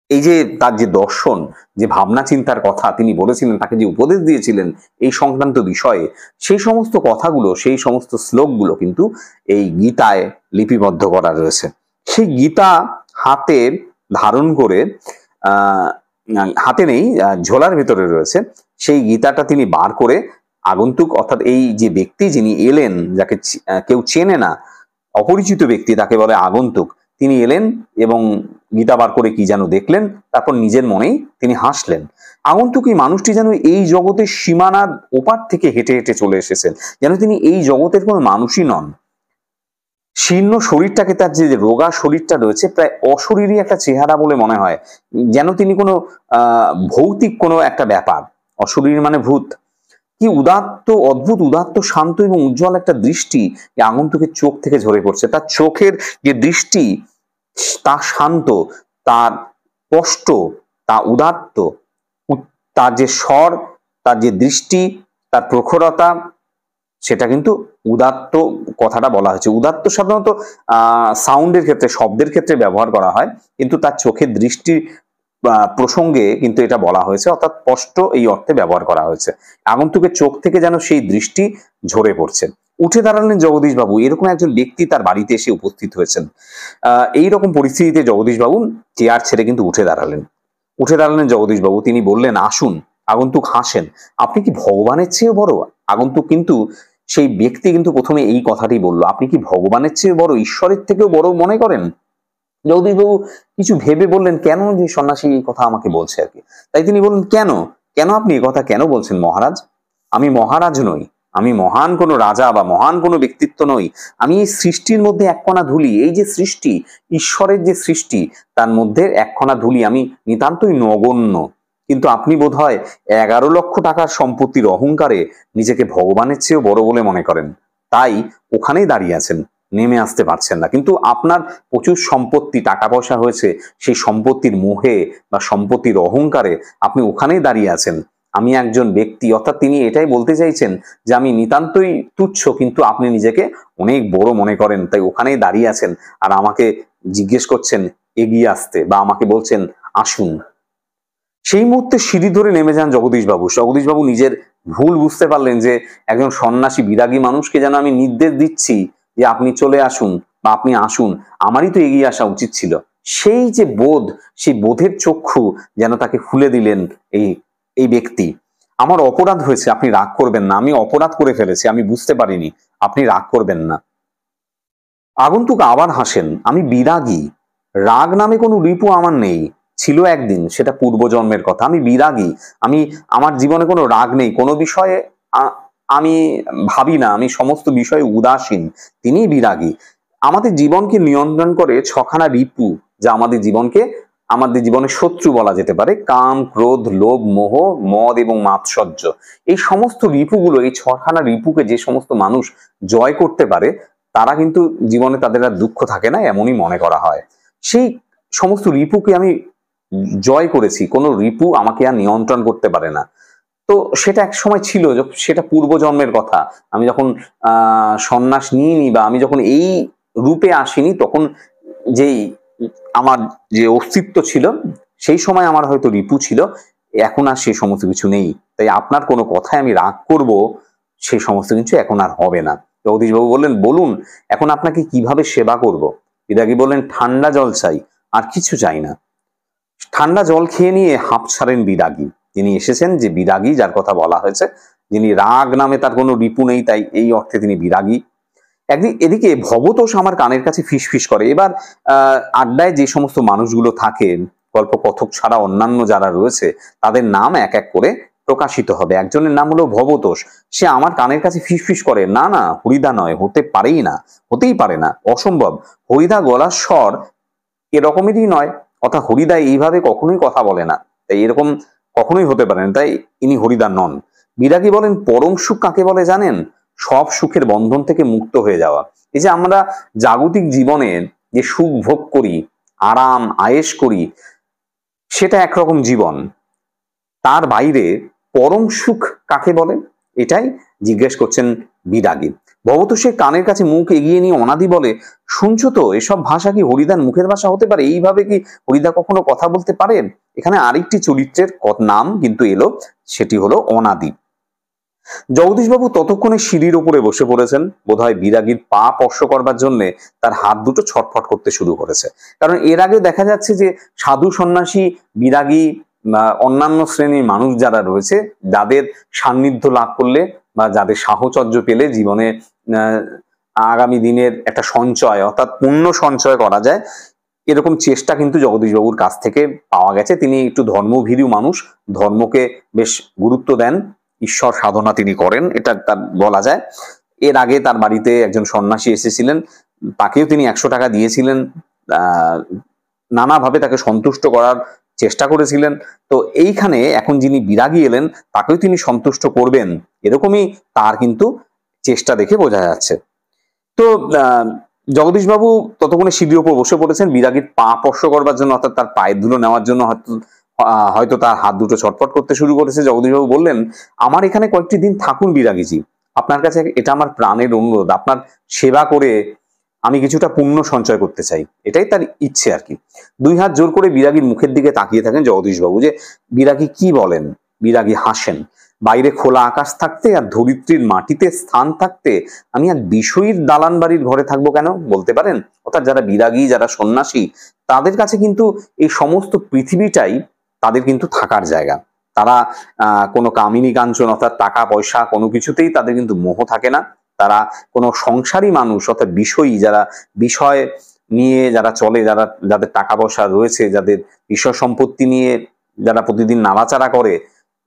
এই যে তার যে দর্শন, যে ভাবনা চিন্তার কথা তিনি বলেছিলেন, তাকে যে উপদেশ দিয়েছিলেন এই সংক্রান্ত বিষয়ে, সেই সমস্ত কথাগুলো, সেই সমস্ত শ্লোকগুলো কিন্তু এই গীতায় লিপিবদ্ধ করা রয়েছে। সেই গীতা হাতে ধারণ করে, হাতে নেই, ঝোলার ভেতরে রয়েছে, সেই গীতাটা তিনি বার করে আগন্তুক অর্থাৎ এই যে ব্যক্তি যিনি এলেন, যাকে কেউ চেনে না, অপরিচিত ব্যক্তি, তাকে বলে আগন্তুক, তিনি এলেন এবং গীতা বার করে কি যেন দেখলেন, তারপর নিজের মনেই তিনি হাসলেন। আগন্তুক এই মানুষটি যেন এই জগতের সীমানার ওপার থেকে হেঁটে হেঁটে চলে এসেছেন, যেন তিনি এই জগতের কোনো মানুষই নন। শীর্ণ শরীরটাকে, তার যে রোগা শরীরটা রয়েছে, প্রায় অশরীরী একটা চেহারা বলে মনে হয়, যেন তিনি কোনো ভৌতিক কোনো একটা ব্যাপার। অশরীর মানে ভূত। কি উদাত্ত, অদ্ভুত উদাত্ত, শান্ত এবং উজ্জ্বল একটা দৃষ্টি আগন্তুকের চোখ থেকে ঝরে পড়ছে। তার চোখের যে দৃষ্টি, তা শান্ত, তার স্পষ্ট, তা উদাত্ত, তার যে স্বর, তার যে দৃষ্টি, তার প্রখরতা, সেটা কিন্তু উদাত্ত কথাটা বলা হয়েছে। উদাত্ত সাধারণত সাউন্ডের ক্ষেত্রে, শব্দের ক্ষেত্রে ব্যবহার করা হয়, কিন্তু তার চোখের দৃষ্টি প্রসঙ্গে কিন্তু এটা বলা হয়েছে, অর্থাৎ স্পষ্ট এই অর্থে ব্যবহার করা হয়েছে। আগন্তুকের চোখ থেকে যেন সেই দৃষ্টি ঝরে পড়ছে। উঠে দাঁড়ালেন জগদীশবাবু। এরকম একজন ব্যক্তি তার বাড়িতে এসে উপস্থিত হয়েছেন। এইরকম পরিস্থিতিতে জগদীশবাবু চেয়ার ছেড়ে কিন্তু উঠে দাঁড়ালেন জগদীশবাবু। তিনি বললেন, আসুন। আগন্তুক হাসেন। আপনি কি ভগবানের চেয়েও বড়? আগন্তুক কিন্তু, সেই ব্যক্তি কিন্তু প্রথমে এই কথাটি বলল, আপনি কি ভগবানের চেয়ে বড়, ঈশ্বরের থেকেও বড় মনে করেন? জগদীশবাবু কিছু ভেবে বললেন, কেন যে সন্ন্যাসী এই কথা আমাকে বলছে আর কি। তাই তিনি বললেন, কেন কেন আপনি এই কথা কেন বলছেন মহারাজ? আমি মহারাজ নই, আমি মহান কোনো রাজা বা মহান কোনো ব্যক্তিত্ব নই। আমি এই সৃষ্টির মধ্যে এক কণা ধুলি। এই যে সৃষ্টি, ঈশ্বরের যে সৃষ্টি, তার মধ্যে এক কণা ধুলি। আমি নিতান্তই নগণ্য। কিন্তু আপনি বোধহয় 11 লক্ষ টাকার সম্পত্তির অহংকারে নিজেকে ভগবানের চেয়েও বড় বলে মনে করেন, তাই ওখানেই দাঁড়িয়ে আছেন, নেমে আসতে পারছেন না। কিন্তু আপনার প্রচুর সম্পত্তি, টাকা পয়সা হয়েছে, সেই সম্পত্তির মোহে বা সম্পত্তির অহংকারে আপনি ওখানেই দাঁড়িয়ে আছেন। আমি একজন ব্যক্তি, অর্থাৎ তিনি এটাই বলতে চাইছেন যে আমি নিতান্তই তুচ্ছ, কিন্তু আপনি নিজেকে অনেক বড় মনে করেন, তাই ওখানেই দাঁড়িয়ে আছেন আর আমাকে জিজ্ঞেস করছেন এগিয়ে আসতে, বা আমাকে বলছেন আসুন। সেই মুহূর্তে সিঁড়ি ধরে নেমে যান জগদীশবাবু। জগদীশবাবু নিজের ভুল বুঝতে পারলেন যে একজন সন্ন্যাসী বিরাগী মানুষকে যেন আমি নির্দেশ দিচ্ছি যে আপনি চলে আসুন বা আপনি আসুন, আমারই তো এগিয়ে আসা উচিত ছিল। সেই যে বোধ, সেই বোধের চক্ষু যেন তাকে খুলে দিলেন এই ব্যক্তি। আমার অপরাধ হয়েছে, আপনি রাগ করবেন না, আমি অপরাধ করে ফেলেছি, আমি বুঝতে পারিনি, আপনি রাগ করবেন না। আগন্তুক আবার হাসেন। আমি বিরাগী, রাগ নামে কোনো রিপু আমার নেই, ছিল একদিন, সেটা পূর্বজন্মের কথা। আমি বিরাগী, আমার জীবনে কোনো রাগ নেই, কোনো বিষয়ে আমি ভাবি না, আমি সমস্ত বিষয়ে উদাসীন। তিনি বিরাগী। আমাদের জীবনকে নিয়ন্ত্রণ করে 6খানা রিপু, যা আমাদের জীবনের শত্রু বলা যেতে পারে। কাম, ক্রোধ, লোভ, মোহ, মদ এবং মাৎসর্য। এই সমস্ত রিপুগুলো, এই 6খানা রিপুকে যে সমস্ত মানুষ জয় করতে পারে, তারা কিন্তু জীবনে তাদের আর দুঃখ থাকে না, এমনই মনে করা হয়। সেই সমস্ত রিপুকে আমি জয় করেছি, কোনো রিপু আমাকে আর নিয়ন্ত্রণ করতে পারে না। তো সেটা এক সময় ছিল, সেটা পূর্বজন্মের কথা। আমি যখন সন্ন্যাস নিইনি বা আমি যখন এই রূপে আসিনি, তখন যেই আমার যে অস্তিত্ব ছিল, সেই সময় আমার হয়তো রিপু ছিল। এখন আর সেই সমস্ত কিছু নেই। তাই আপনার কোনো কথায় আমি রাগ করব, সেই সমস্ত কিছু এখন আর হবে না। জগদীশবাবু বললেন, বলুন এখন আপনাকে কিভাবে সেবা করব? বিরাগী বললেন, ঠান্ডা জল চাই, আর কিছু চাই না। ঠান্ডা জল খেয়ে নিয়ে হাঁপ ছাড়েন বিরাগী। তিনি এসেছেন যে বিরাগী, যার কথা বলা হয়েছে, যিনি রাগ নামে তার কোনো রিপু নেই, তাই এই অর্থে তিনি বিরাগী। একদিন এদিকে ভবতোষ আমার কানের কাছে ফিসফিস করে। এবার আড্ডায় যে সমস্ত মানুষগুলো থাকেন, গল্প কথক ছাড়া অন্যান্য যারা রয়েছে, তাদের নাম এক এক করে প্রকাশিত হবে। একজনের নাম হলো ভবতোষ। সে আমার কানের কাছে ফিসফিস করে, না না, হরিদা নয়, হতেই পারে না, অসম্ভব। হরিদা গলার স্বর এরকমেরই নয়, অর্থাৎ হরিদা এইভাবে কখনোই কথা বলে না, তাই এরকম কখনোই হতে পারে না, তাই ইনি হরিদা নন। বিরাগী বলেন, পরম সুখ কাকে বলে জানেন? সব সুখের বন্ধন থেকে মুক্ত হয়ে যাওয়া। এই যে আমরা জাগতিক জীবনে যে সুখ ভোগ করি, আরাম আয়েশ করি, সেটা একরকম জীবন। তার বাইরে পরম সুখ কাকে বলে, এটাই জিজ্ঞেস করছেন বিরাগী। ভবতোষের কানের কাছে মুখ এগিয়ে নিয়ে অনাদি বলে, শুনছো তো, এসব ভাষা কি হরিদার মুখের ভাষা হতে পারে? এইভাবে কি হরিদা কখনো কথা বলতে পারেন? এখানে আরেকটি চরিত্রের নাম কিন্তু এলো, সেটি হলো অনাদি। জগদীশবাবু ততক্ষণে সিঁড়ির ওপরে বসে পড়েছেন। বোধহয় বিরাগীর পা স্পর্শ করবার জন্য তার হাত দুটো ছটফট করতে শুরু করেছে। কারণ এর আগে দেখা যাচ্ছে যে সাধু সন্ন্যাসী, বিরাগী, অন্যান্য শ্রেণীর মানুষ যারা রয়েছে, যাদের সান্নিধ্য লাভ করলে বা যাদের সাহচর্য পেলে জীবনে আগামী দিনের একটা সঞ্চয় অর্থাৎ পুণ্য সঞ্চয় করা যায়, এরকম চেষ্টা কিন্তু জগদীশবাবুর কাছ থেকে পাওয়া গেছে। তিনি একটু ধর্মভীরু মানুষ, ধর্মকে বেশ গুরুত্ব দেন, ঈশ্বর সাধনা তিনি করেন, এটা তার বলা যায়। এর আগে তার বাড়িতে একজন সন্ন্যাসী এসেছিলেন, তাকেও তিনি 100 টাকা দিয়েছিলেন, নানাভাবে তাকে সন্তুষ্ট করার চেষ্টা করেছিলেন। তো এইখানে এখন যিনি বিরাগী এলেন তাকেও তিনি সন্তুষ্ট করবেন, এরকমই তার কিন্তু চেষ্টা দেখে বোঝা যাচ্ছে। তো জগদীশবাবু ততক্ষণে সিঁড়ির ওপর বসে পড়েছেন, বিরাগীর পা স্পর্শ করবার জন্য অর্থাৎ তার পায়ের ধুলো নেওয়ার জন্য হয়তো তার হাত দুটো ছটফট করতে শুরু করেছে। জগদীশবাবু বললেন, আমার এখানে কয়েকটি দিন থাকুন বিরাগীজি, আপনার কাছে এটা আমার প্রাণের অনুরোধ, আপনার সেবা করে আমি কিছুটা পুণ্য সঞ্চয় করতে চাই, এটাই তার ইচ্ছে আর কি। 2 হাত জোর করে বিরাগীর মুখের দিকে তাকিয়ে থাকেন জগদীশবাবু, যে বিরাগী কি বলেন। বিরাগী হাসেন, বাইরে খোলা আকাশ থাকতে আর ধরিত্রীর মাটিতে স্থান থাকতে আমি এক বিষয়ীর দালান বাড়ির ঘরে থাকবো কেন, বলতে পারেন? অর্থাৎ যারা বিরাগী, যারা সন্ন্যাসী, তাদের কাছে কিন্তু এই সমস্ত পৃথিবীটাই তাদের কিন্তু থাকার জায়গা। তারা কোনো কামিনী কাঞ্চন অর্থাৎ টাকা পয়সা কোনো কিছুতেই তাদের কিন্তু মোহ থাকে না। তারা কোনো সংসারী মানুষ অর্থাৎ বিষয়ী, যারা বিষয় নিয়ে যারা চলে, যাদের টাকা পয়সা রয়েছে, যাদের বিষয় সম্পত্তি নিয়ে যারা প্রতিদিন নাড়াচাড়া করে,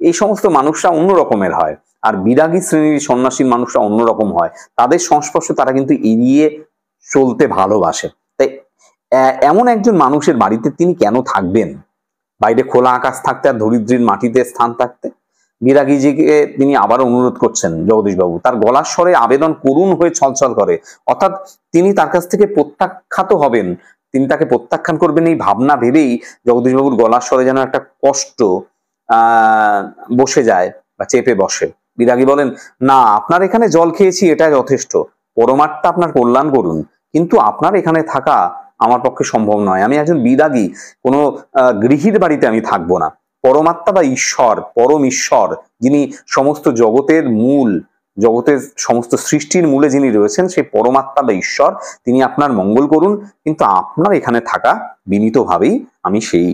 এই সমস্ত মানুষরা অন্য রকমের হয়। আর বিরাগী শ্রেণীর সন্ন্যাসীর মানুষরা অন্যরকম হয়, তাদের সংস্পর্শ তারা কিন্তু এড়িয়ে চলতে ভালোবাসে। তাই এমন একজন মানুষের বাড়িতে তিনি কেন থাকবেন, বাইরে খোলা আকাশ থাকতে আর ধরিত্রীর মাটিতে স্থান থাকতে? বিরাগীজিকে তিনি আবার অনুরোধ করছেন জগদীশবাবু, তার গলার স্বরে আবেদন করুণ হয়ে ছলছল করে। অর্থাৎ তিনি তার কাছ থেকে প্রত্যাখ্যাত হবেন, তিনি তাকে প্রত্যাখ্যান করবেন এই ভাবনা ভেবেই জগদীশবাবুর গলার স্বরে যেন একটা কষ্ট বসে যায় বা চেপে বসে। বিরাগী বলেন, না, আপনার এখানে জল খেয়েছি এটা যথেষ্ট, পরমাত্মা আপনার কল্যাণ করুন, কিন্তু আপনার এখানে থাকা আমার পক্ষে সম্ভব নয়। আমি একজন বিরাগী, কোনো গৃহীর বাড়িতে আমি থাকবো না। পরমাত্মা বা ঈশ্বর, পরম ঈশ্বর, যিনি সমস্ত জগতের মূল, জগতের সমস্ত সৃষ্টির মূলে যিনি রয়েছেন, সেই পরমাত্মা বা ঈশ্বর, তিনি আপনার মঙ্গল করুন, কিন্তু আপনার এখানে থাকা বিনীতভাবেই আমি সেই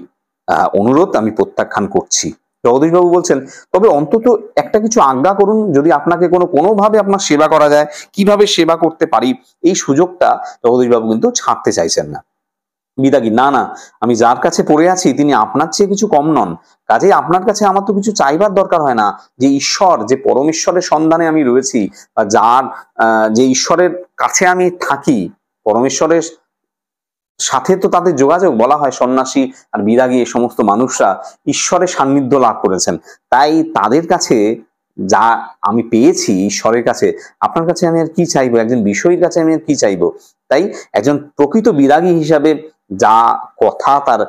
অনুরোধ আমি প্রত্যাখ্যান করছি। জগদীশবাবু বলছেন, তবে অন্তত একটা কিছু আজ্ঞা করুন, যদি আপনাকে কোনোভাবে আপনার সেবা করা যায়, কিভাবে সেবা করতে পারি, এই সুযোগটা জগদীশবাবু কিন্তু ছাড়তে চাইছেন না। বিরাগী, না না, আমি যার কাছে পড়ে আছি তিনি আপনার চেয়ে কিছু কম নন, কাজেই আপনার কাছে আমার তো কিছু চাইবার দরকার হয় না। যে ঈশ্বর, যে পরমেশ্বরের সন্ধানে আমি রয়েছি, বা যে ঈশ্বরের কাছে আমি থাকি, পরমেশ্বরের সাথে তো তাদের যোগাযোগ, বলা হয় সন্ন্যাসী আর বিরাগী এই সমস্ত মানুষরা ঈশ্বরের সান্নিধ্য লাভ করেছেন, তাই তাদের কাছে যা আমি পেয়েছি ঈশ্বরের কাছে, আপনার কাছে আমি আর কি চাইবো, একজন বিষয়ীর কাছে আমি আর কি চাইবো। তাই একজন প্রকৃত বিরাগী হিসাবে যা কথা তার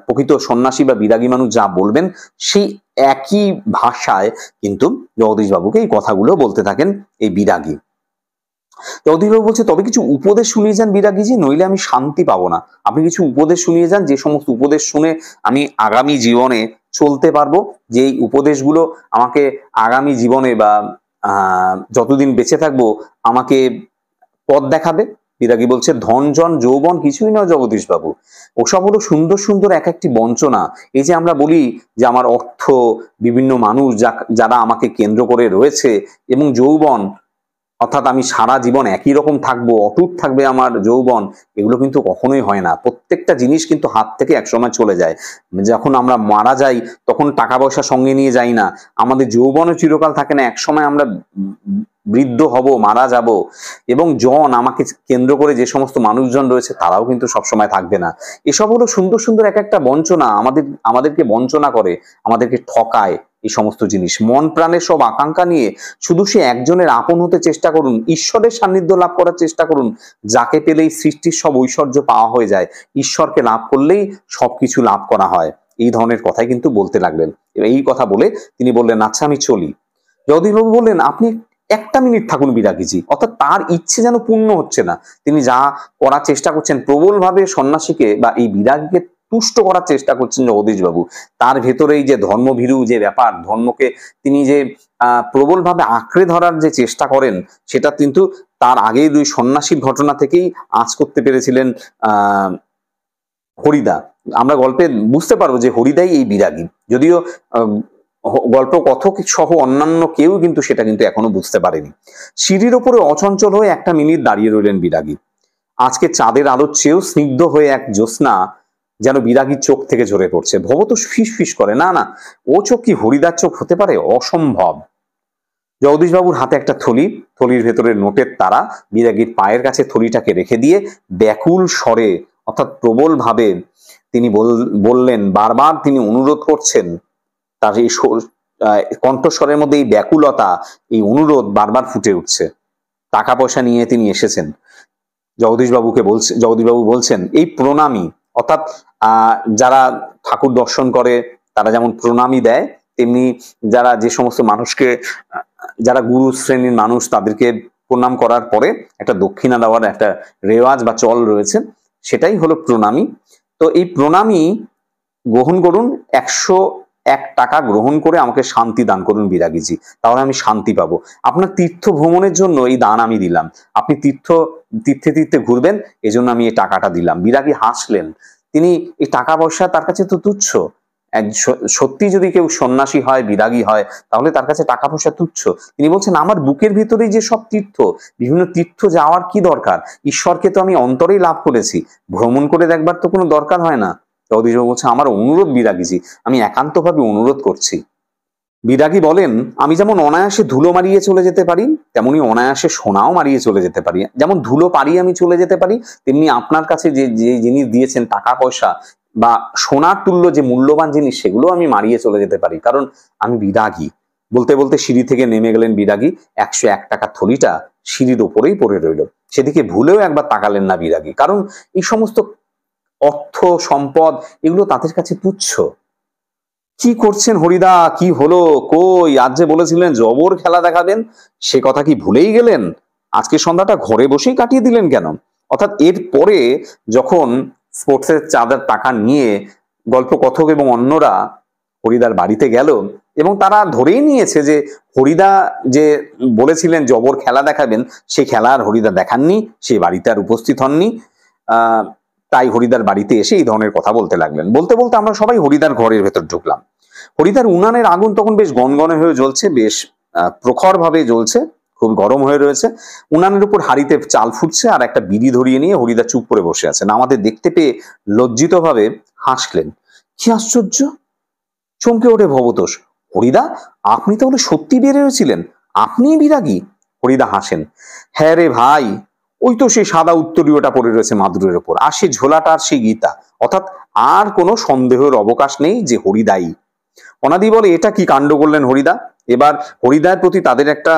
প্রকৃত সন্ন্যাসী বা বিরাগী মানুষ যা বলবেন, সেই একই ভাষায় কিন্তু জগদীশবাবুকে এই কথাগুলো বলতে থাকেন এই বিরাগী। জগদীশবাবু বলছে, তবে কিছু উপদেশ শুনিয়ে যান বিরাগীজি, নইলে আমি শান্তি পাবো না। আপনি কিছু উপদেশ শুনিয়ে যান, যে সমস্ত উপদেশ শুনে আমি আগামী জীবনে চলতে পারবো, যে উপদেশগুলো আমাকে আগামী জীবনে বা যতদিন বেঁচে থাকবো আমাকে পথ দেখাবে। বিরাগী বলছে, ধন জন যৌবন কিছুই নয় জগদীশবাবু, ওসব হলো সুন্দর সুন্দর এক একটি বঞ্চনা। এই যে আমরা বলি যে আমার অর্থ, বিভিন্ন মানুষ যারা আমাকে কেন্দ্র করে রয়েছে, এবং যৌবন অর্থাৎ আমি সারা জীবন একই রকম থাকবো, অটুট থাকবে আমার যৌবন, এগুলো কিন্তু কখনোই হয় না। প্রত্যেকটা জিনিস কিন্তু হাত থেকে একসময় চলে যায়। যখন আমরা মারা যাই তখন টাকা পয়সা সঙ্গে নিয়ে যাই না, আমাদের যৌবনও চিরকাল থাকে না, একসময় আমরা বৃদ্ধ হব, মারা যাব। এবং আমাকে কেন্দ্র করে যে সমস্ত মানুষজন রয়েছে তারাও কিন্তু সবসময় থাকবে না। এসব হলো সুন্দর সুন্দর এক একটা বঞ্চনা, আমাদেরকে বঞ্চনা করে, আমাদেরকে ঠকায়। এই সমস্ত জিনিস মন প্রাণের সব আকাঙ্ক্ষা নিয়ে শুধু সে একজনের আপন হতে চেষ্টা করুন, ঈশ্বরের সান্নিধ্য লাভ করার চেষ্টা করুন, যাকে পেলেই সৃষ্টির সব ঐশ্বর্য পাওয়া হয়ে যায়, ঈশ্বরকে লাভ করলেই সবকিছু লাভ করা হয়। এই ধরনের কথাই কিন্তু বলতে লাগলেন। এই কথা বলে তিনি বললেন, আচ্ছা আমি চলি। জগদীশবাবু বললেন, আপনি 1 মিনিট থাকুন বিরাগীজি। অর্থাৎ তার ইচ্ছে যেন পূর্ণ হচ্ছে না, তিনি যা করার চেষ্টা করছেন, প্রবলভাবে সন্ন্যাসীকে বা এই বিরাগীকে তুষ্ট করার চেষ্টা করছেন জগদীশবাবু। তার ভেতরেই যে ধর্মভীরু যে ব্যাপার, ধর্মকে তিনি যে প্রবলভাবে আঁকড়ে ধরার যে চেষ্টা করেন, সেটা কিন্তু তার আগেই দুই সন্ন্যাসীর ঘটনা থেকেই আঁচ করতে পেরেছিলেন হরিদা। আমরা গল্পে বুঝতে পারবো যে হরিদাই এই বিরাগী, যদিও গল্প কথক সহ অন্যান্য কেউ কিন্তু সেটা কিন্তু এখনো বুঝতে পারেনি। সিঁড়ির ওপরে অচঞ্চল হয়ে একটা মিনিট দাঁড়িয়ে রইলেন বিরাগী। আজকে চাঁদের আলোর চেয়েও স্নিগ্ধ হয়ে এক জ্যোৎস্না যেন বিরাগীর চোখ থেকে ঝরে পড়ছে। ভব তো ফিস ফিস করে, না না, ও চোখ কি হরিদার চোখ হতে পারে? অসম্ভব। জগদীশবাবুর হাতে একটা থলি, থলির ভেতরে নোটের তারা। বিরাগীর পায়ের কাছে থলিটাকে রেখে দিয়ে ব্যাকুল স্বরে অর্থাৎ প্রবল ভাবে তিনি বললেন, বারবার তিনি অনুরোধ করছেন। তার এই কণ্ঠস্বরের মধ্যে এই ব্যাকুলতা, এই অনুরোধ বারবার ফুটে উঠছে। টাকা পয়সা নিয়ে তিনি এসেছেন। জগদীশবাবু বলছেন, এই প্রণামী অর্থাৎ যারা ঠাকুর দর্শন করে তারা যেমন প্রণামী দেয়, তেমনি যারা যে সমস্ত মানুষকে, যারা গুরু শ্রেণীর মানুষ, তাদেরকে প্রণাম করার পরে একটা দক্ষিণা দেওয়ার একটা রেওয়াজ বা চল রয়েছে, সেটাই হলো প্রণামী। তো এই প্রণামী গ্রহণ করুন, 101 টাকা গ্রহণ করে আমাকে শান্তি দান করুন বিরাগীজি, তাহলে আমি শান্তি পাবো। আপনার তীর্থ ভ্রমণের জন্য এই দান আমি দিলাম, আপনি তীর্থে তীর্থে ঘুরবেন, এজন্য আমি এই টাকাটা দিলাম। বিরাগী হাসলেন। তিনি এই টাকা পয়সা তার কাছে তো তুচ্ছ। সত্যি যদি কেউ সন্ন্যাসী হয়, বিরাগী হয়, তাহলে তার কাছে টাকা পয়সা তুচ্ছ। তিনি বলছেন, আমার বুকের ভিতরেই যে সব তীর্থ, বিভিন্ন তীর্থ যাওয়ার কি দরকার? ঈশ্বরকে তো আমি অন্তরেই লাভ করেছি, ভ্রমণ করে দেখবার তো কোনো দরকার হয় না। জগদীশবাবু বলছে, আমার অনুরোধ বিরাগীজি, আমি একান্তভাবে অনুরোধ করছি। বিরাগী বলেন, আমি যেমন অনায়াসে ধুলো মারিয়ে চলে যেতে পারি, তেমনি অনায়াসে সোনাও মারিয়ে চলে যেতে পারি। যেমন ধুলো পারিয়ে আমি চলে যেতে পারি, তেমনি আপনার কাছে যে যে জিনিস দিয়েছেন, টাকা পয়সা বা সোনার তুল্য যে মূল্যবান জিনিস, সেগুলো আমি মারিয়ে চলে যেতে পারি, কারণ আমি বিরাগী। বলতে বলতে সিঁড়ি থেকে নেমে গেলেন বিরাগী। 101 টাকার থলিটা সিঁড়ির ওপরেই পড়ে রইল। সেদিকে ভুলেও একবার তাকালেন না বিরাগী, কারণ এই সমস্ত অর্থ সম্পদ এগুলো তাদের কাছে তুচ্ছ। কি করছেন হরিদা? কি হলো? কই, আজ যে বলেছিলেন জবর খেলা দেখাবেন, সে কথা কি ভুলেই গেলেন? আজকে সন্ধ্যাটা ঘরে বসেই কাটিয়ে দিলেন কেন? অর্থাৎ এর পরে যখন স্পোর্টসের চাঁদার টাকা নিয়ে গল্প কথক এবং অন্যরা হরিদার বাড়িতে গেল, এবং তারা ধরেই নিয়েছে যে হরিদা যে বলেছিলেন জবর খেলা দেখাবেন, সে খেলা আর হরিদা দেখাননি, সে বাড়িতে আর উপস্থিত হননি। তাই হরিদার বাড়িতে এসে এই ধরনের কথা বলতে লাগলেন। বলতে বলতে আমরা সবাই হরিদার ঘরের ভেতর ঢুকলাম। হরিদার উনানের আগুন তখন বেশ গনগনে হয়ে জ্বলছে, বেশ প্রখর ভাবে জ্বলছে, খুব গরম হয়ে রয়েছে। উনানের উপর হাড়িতে চাল ফুটছে, আর একটা বিড়ি ধরিয়ে নিয়ে হরিদা চুপ করে বসে আছেন। আমাদের দেখতে পেয়ে লজ্জিত ভাবে হাসলেন। কি আশ্চর্য! চমকে ওঠে ভবতোষ। হরিদা, আপনি তাহলে সত্যি বের হয়েছিলেন? আপনিই বিরাগী? হরিদা হাসেন। হ্যাঁ রে ভাই, ওই তো সেই সাদা উত্তরীয়টা পড়ে রয়েছে মাদুরের ওপর, আর সেই ঝোলাটা আর সেই গীতা। অর্থাৎ আর কোনো সন্দেহের অবকাশ নেই যে হরিদাই। অনাদি বলে, এটা কি কাণ্ড করলেন হরিদা? এবার হরিদার প্রতি তাদের একটা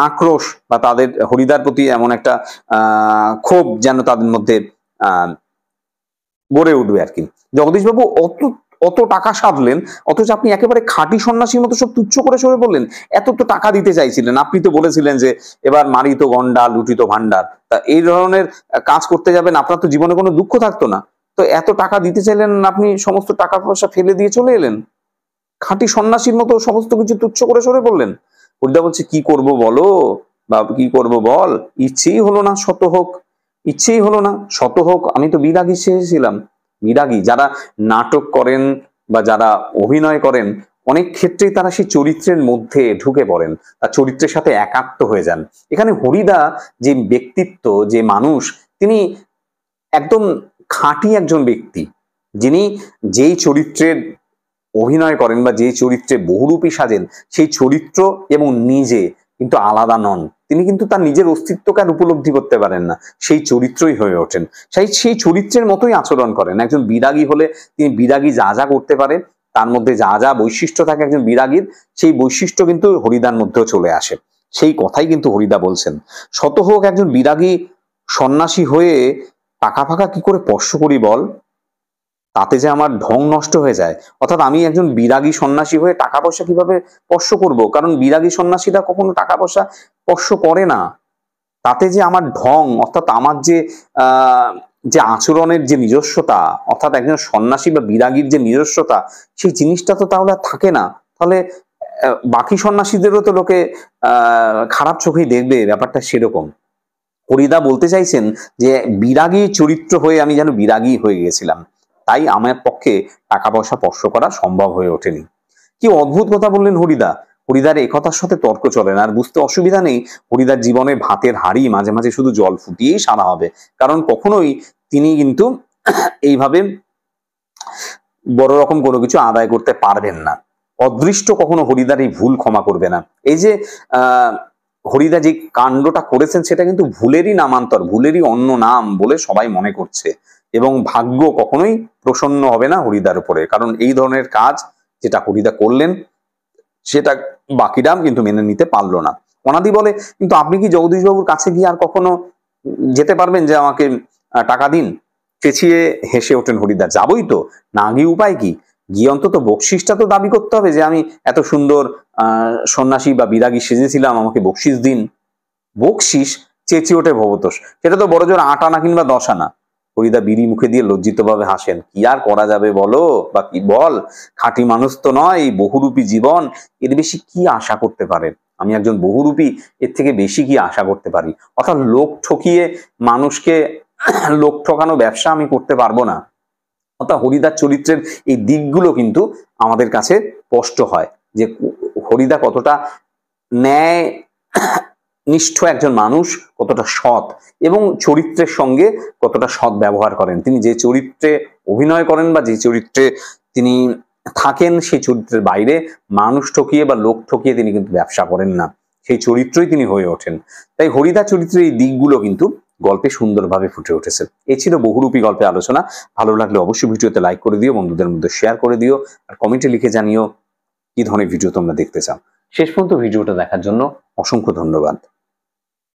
আক্রোশ বা তাদের হরিদার প্রতি এমন একটা ক্ষোভ যেন তাদের মধ্যে গড়ে উঠবে আর কি। জগদীশবাবু অত টাকা সাধলেন, অথচ আপনি একেবারে খাঁটি সন্ন্যাসীর মতো সব তুচ্ছ করে সরে বললেন। এত তো টাকা দিতে চাইছিলেন, আপনি তো বলেছিলেন যে এবার মারিত গন্ডা লুটিত ভান্ডার, তা এই ধরনের কাজ করতে যাবেন, আপনার তো জীবনে কোনো দুঃখ থাকতো না। তো এত টাকা দিতে চাইলেন, আপনি সমস্ত টাকা পয়সা ফেলে দিয়ে চলে এলেন, খাঁটি সন্ন্যাসীর মতো সমস্ত কিছু তুচ্ছ করে সরে বললেন। হরিদা বলছে, কি করব বলো বা কি করব বল, ইচ্ছেই হলো না শত হোক, ইচ্ছেই হলো না শত হোক। আমি তো বিরাগী চেয়েছিলাম। বিরাগী যারা নাটক করেন বা যারা অভিনয় করেন, অনেক ক্ষেত্রেই তারা সেই চরিত্রের মধ্যে ঢুকে পড়েন, তার চরিত্রের সাথে একাত্ম হয়ে যান। এখানে হরিদা যে ব্যক্তিত্ব, যে মানুষ, তিনি একদম খাঁটি একজন ব্যক্তি, যিনি যেই চরিত্রের অভিনয় করেন বা যে চরিত্রে বহুরূপী সাজেন, সেই চরিত্র এবং নিজে কিন্তু আলাদা নন। তিনি কিন্তু তার নিজের অস্তিত্বকে আর উপলব্ধি করতে পারেন না, সেই চরিত্রই হয়ে ওঠেন, সেই চরিত্রের মতোই আচরণ করেন। একজন বিরাগী হলে তিনি বিরাগী যা যা করতে পারে, তার মধ্যে যা যা বৈশিষ্ট্য থাকে একজন বিরাগীর, সেই বৈশিষ্ট্য কিন্তু হরিদার মধ্যেও চলে আসে। সেই কথাই কিন্তু হরিদা বলছেন। শত হোক একজন বিরাগী সন্ন্যাসী হয়ে টাকা ফাঁকা কি করে স্পর্শ করি বল, তাতে যে আমার ঢং নষ্ট হয়ে যায়। অর্থাৎ আমি একজন বিরাগী সন্ন্যাসী হয়ে টাকা পয়সা কিভাবে স্পর্শ করব? কারণ বিরাগী সন্ন্যাসীরা কখনো টাকা পয়সা স্পর্শ করে না, তাতে যে আমার ঢং অর্থাৎ আমার যে আচরণের যে নিজস্বতা, অর্থাৎ একজন সন্ন্যাসী বা বিরাগীর যে নিজস্বতা, সেই জিনিসটা তো তাহলে আর থাকে না। তাহলে বাকি সন্ন্যাসীদেরও তো লোকে খারাপ চোখেই দেখবে, ব্যাপারটা সেরকম। হরিদা বলতে চাইছেন যে বিরাগী চরিত্র হয়ে আমি যেন বিরাগী হয়ে গেছিলাম, তাই আমার পক্ষে টাকা পয়সা স্পর্শ করা সম্ভব হয়ে ওঠেনি। কি অদ্ভুত কথা বললেন হরিদা। হরিদার একথার সাথে তর্ক চলে না, আর বুঝতে অসুবিধা নেই হরিদার জীবনে ভাতের হাঁড়ি মাঝে মাঝে শুধু জল ফুটিয়েই সারা হবে, কারণ কখনোই তিনি কিন্তু এইভাবে বড় রকম কোনো কিছু আদায় করতে পারবেন না। অদৃষ্ট কখনো হরিদার এই ভুল ক্ষমা করবে না। এই যে হরিদা যে কাণ্ডটা করেছেন সেটা কিন্তু ভুলেরই নামান্তর, ভুলেরই অন্য নাম বলে সবাই মনে করছে, এবং ভাগ্য কখনোই প্রসন্ন হবে না হরিদার উপরে, কারণ এই ধরনের কাজ যেটা হরিদা করলেন সেটা বাকিরা কিন্তু মেনে নিতে পারলো না। অনাদি বলে, কিন্তু আপনি কি জগদীশবাবুর কাছে গিয়ে আর কখনো যেতে পারবেন যে আমাকে টাকা দিন? চেঁচিয়ে হেসে ওঠেন হরিদা। যাবই তো, না গিয়ে উপায় কি? গিয়ে অন্তত বকশিসটা তো দাবি করতে হবে যে আমি এত সুন্দর সন্ন্যাসী বা বিরাগী সেজেছিলাম, আমাকে বকশিস দিন। বকশিস? চেঁচিয়ে ওঠে ভবতোষ, সেটা তো বড় জোর 8 আনা কিংবা 10 আনা। হরিদা বিড়ি মুখে দিয়ে লজ্জিত ভাবে হাসেন। কি আর করা যাবে বলো, বা কি বল, খাঁটি মানুষ তো নয়, এই বহুরূপী জীবন, এর বেশি কি আশা করতে পারে? আমি একজন বহুরূপী, এর থেকে বেশি কি আশা করতে পারি? অর্থাৎ লোক ঠকিয়ে মানুষকে লোক ঠকানো ব্যবসা আমি করতে পারবো না। অর্থাৎ হরিদার চরিত্রের এই দিকগুলো কিন্তু আমাদের কাছে স্পষ্ট হয় যে হরিদা কতটা ন্যায় নিষ্ঠ একজন মানুষ, কতটা সৎ, এবং চরিত্রের সঙ্গে কতটা সৎ ব্যবহার করেন। তিনি যে চরিত্রে অভিনয় করেন বা যে চরিত্রে তিনি থাকেন, সেই চরিত্রের বাইরে মানুষ ঠকিয়ে বা লোক ঠকিয়ে তিনি কিন্তু ব্যবসা করেন না, সেই চরিত্রই তিনি হয়ে ওঠেন। তাই হরিদা চরিত্রের এই দিকগুলো কিন্তু গল্পে সুন্দরভাবে ফুটে উঠেছে। এই ছিল বহুরূপী গল্পে আলোচনা। ভালো লাগলে অবশ্যই ভিডিওতে লাইক করে দিও, বন্ধুদের মধ্যে শেয়ার করে দিও, আর কমেন্টে লিখে জানিও কি ধরনের ভিডিও তোমরা দেখতে চাও। শেষ পর্যন্ত ভিডিওটা দেখার জন্য অসংখ্য ধন্যবাদ।